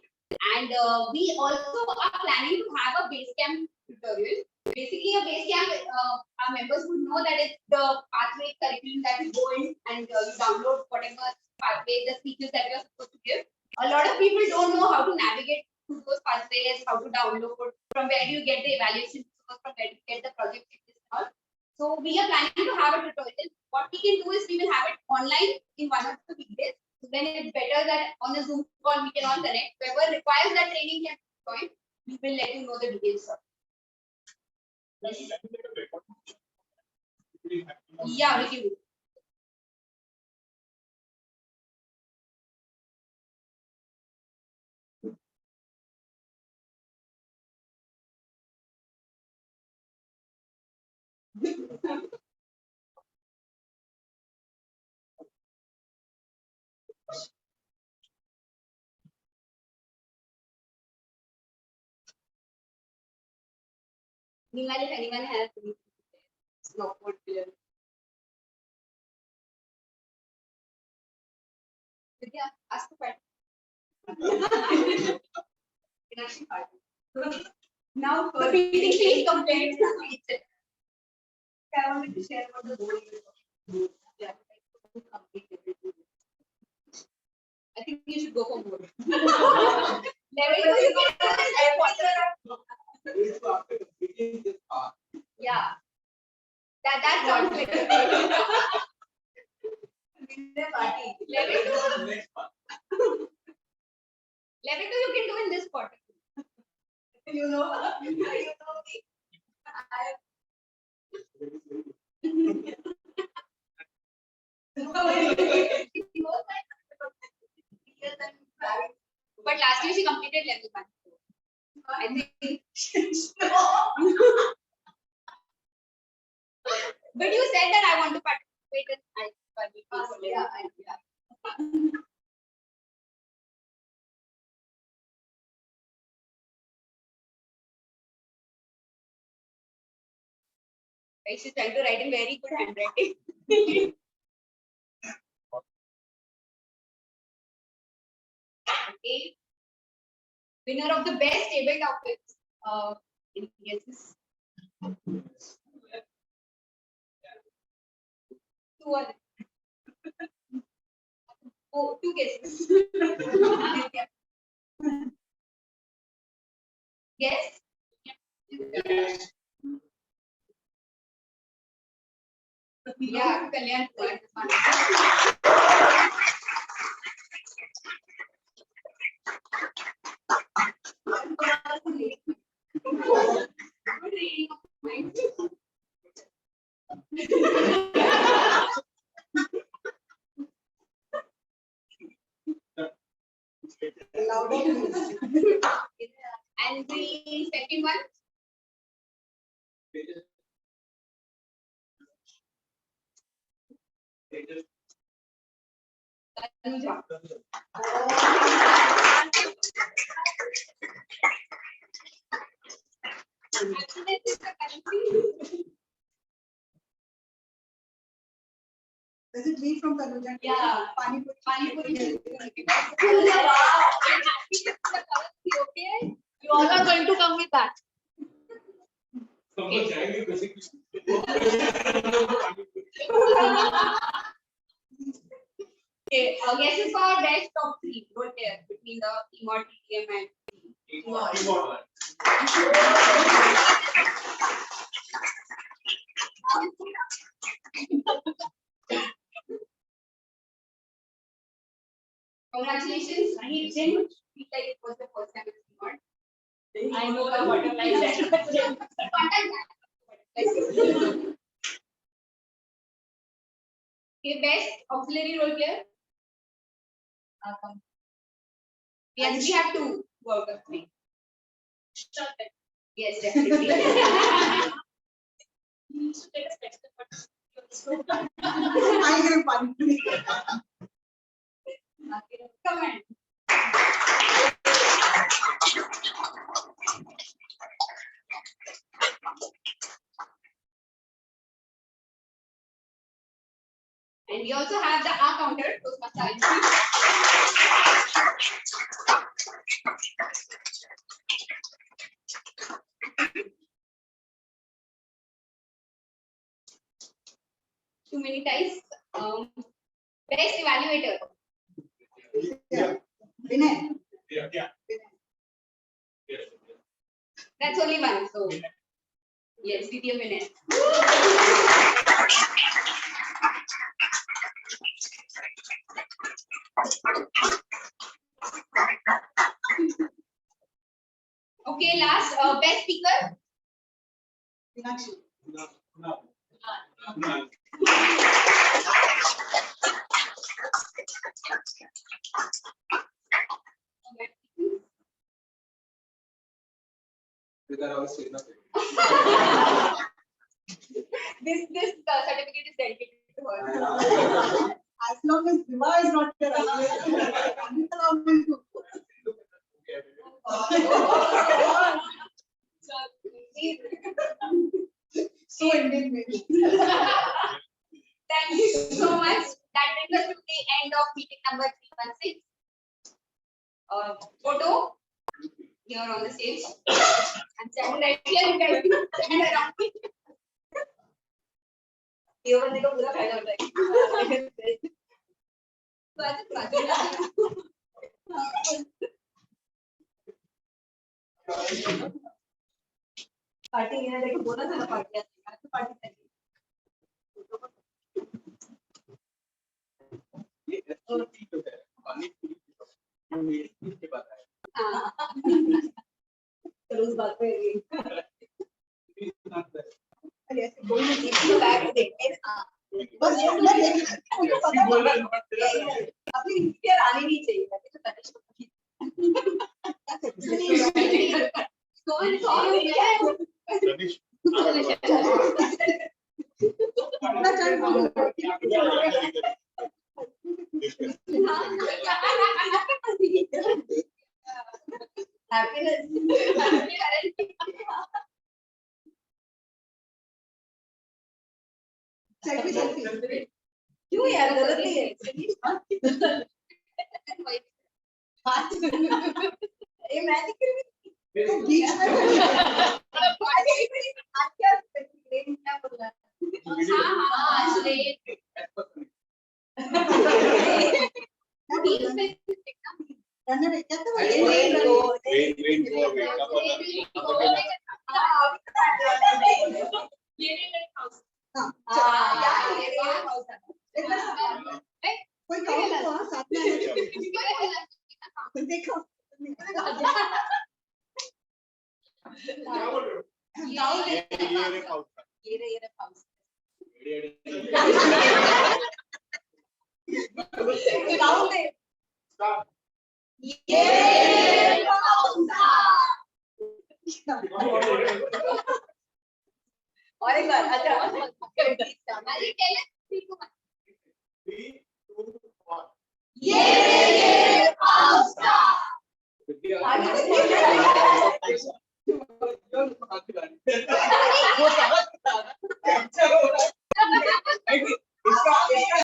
And we also are planning to have a base camp tutorial. Basically, a base camp, our members would know that it's the pathway curriculum that you go in and you download whatever pathway, the speeches that you're supposed to give. A lot of people don't know how to navigate through those pathways, how to download, from where do you get the evaluation, from where do you get the project checklist and all. So we are planning to have a tutorial. What we can do is we will have it online in one of the weekdays. So then it's better that on a Zoom call we can all connect. Whoever requires that training can join. We will let you know the details. Yeah, we can do. Meanwhile, if anyone has any no what will Vidya, ask the question. Now, the meeting is complete. I wanted to share about the board. Yeah, I think you should go for more. Level 2, you can do this and yeah. That's not like Level 2 you can do in this quarter. You know me. But last year she completed level 1. I think But you said that I want to participate in Yeah, She's trying to write in very good handwriting. Okay. Winner of the best table topics. Any guesses? Two other. Oh, two guesses. Yes? Yeah, Kalyan. Good reading of mind. And the second one? Tanuja. Does it lead from Tanuja? Yeah. Pani Puri. Okay. You all are going to come with that. Okay, guesses for best top three. What there between the immortal TM and Immortal. Congratulations. He didn't feel like it was the first time it's not. I know the butterflies. Okay, best auxiliary role player. Yes, we have two workers. Yes, definitely. He needs to take a special I'll give Pani Puri. Come on. And we also have the R counter, Toastmasters. Too many ties. Best evaluator. Yeah. Vinay. Yeah. Yes. That's only one. So yes, Vidya Vinay. Okay, last best speaker. Meenakshi. No. This certificate is dedicated to her. As long as Diva is not here, I will. So Indian maybe. Thank you so much. That brings us to the end of meeting number 316. Photo here on the stage. I'm standing right here. You guys can stand around me. ये बंदे को पूरा फायदा होता है. Party ये देखो बोला था ना पार्टी आज पार्टी चलो उस बात पे अरे ऐसे कोई नहीं तो बैठ देखते हैं बस मुझे पता है अपनी इंस्पियर आनी नहीं चाहिए तो तनिष्क कौन सेल्फी क्यों यार गलती है ये मैंने तो बीच में क्या बोल रहा रनर क्या था कोई कहो तो हाँ, साथ में आना। देखो क्या बोल रहे हो? ये रे पाउस गाँव में Start. ये और एक बार अच्छा I'll tell it. 3, 2, 1. ये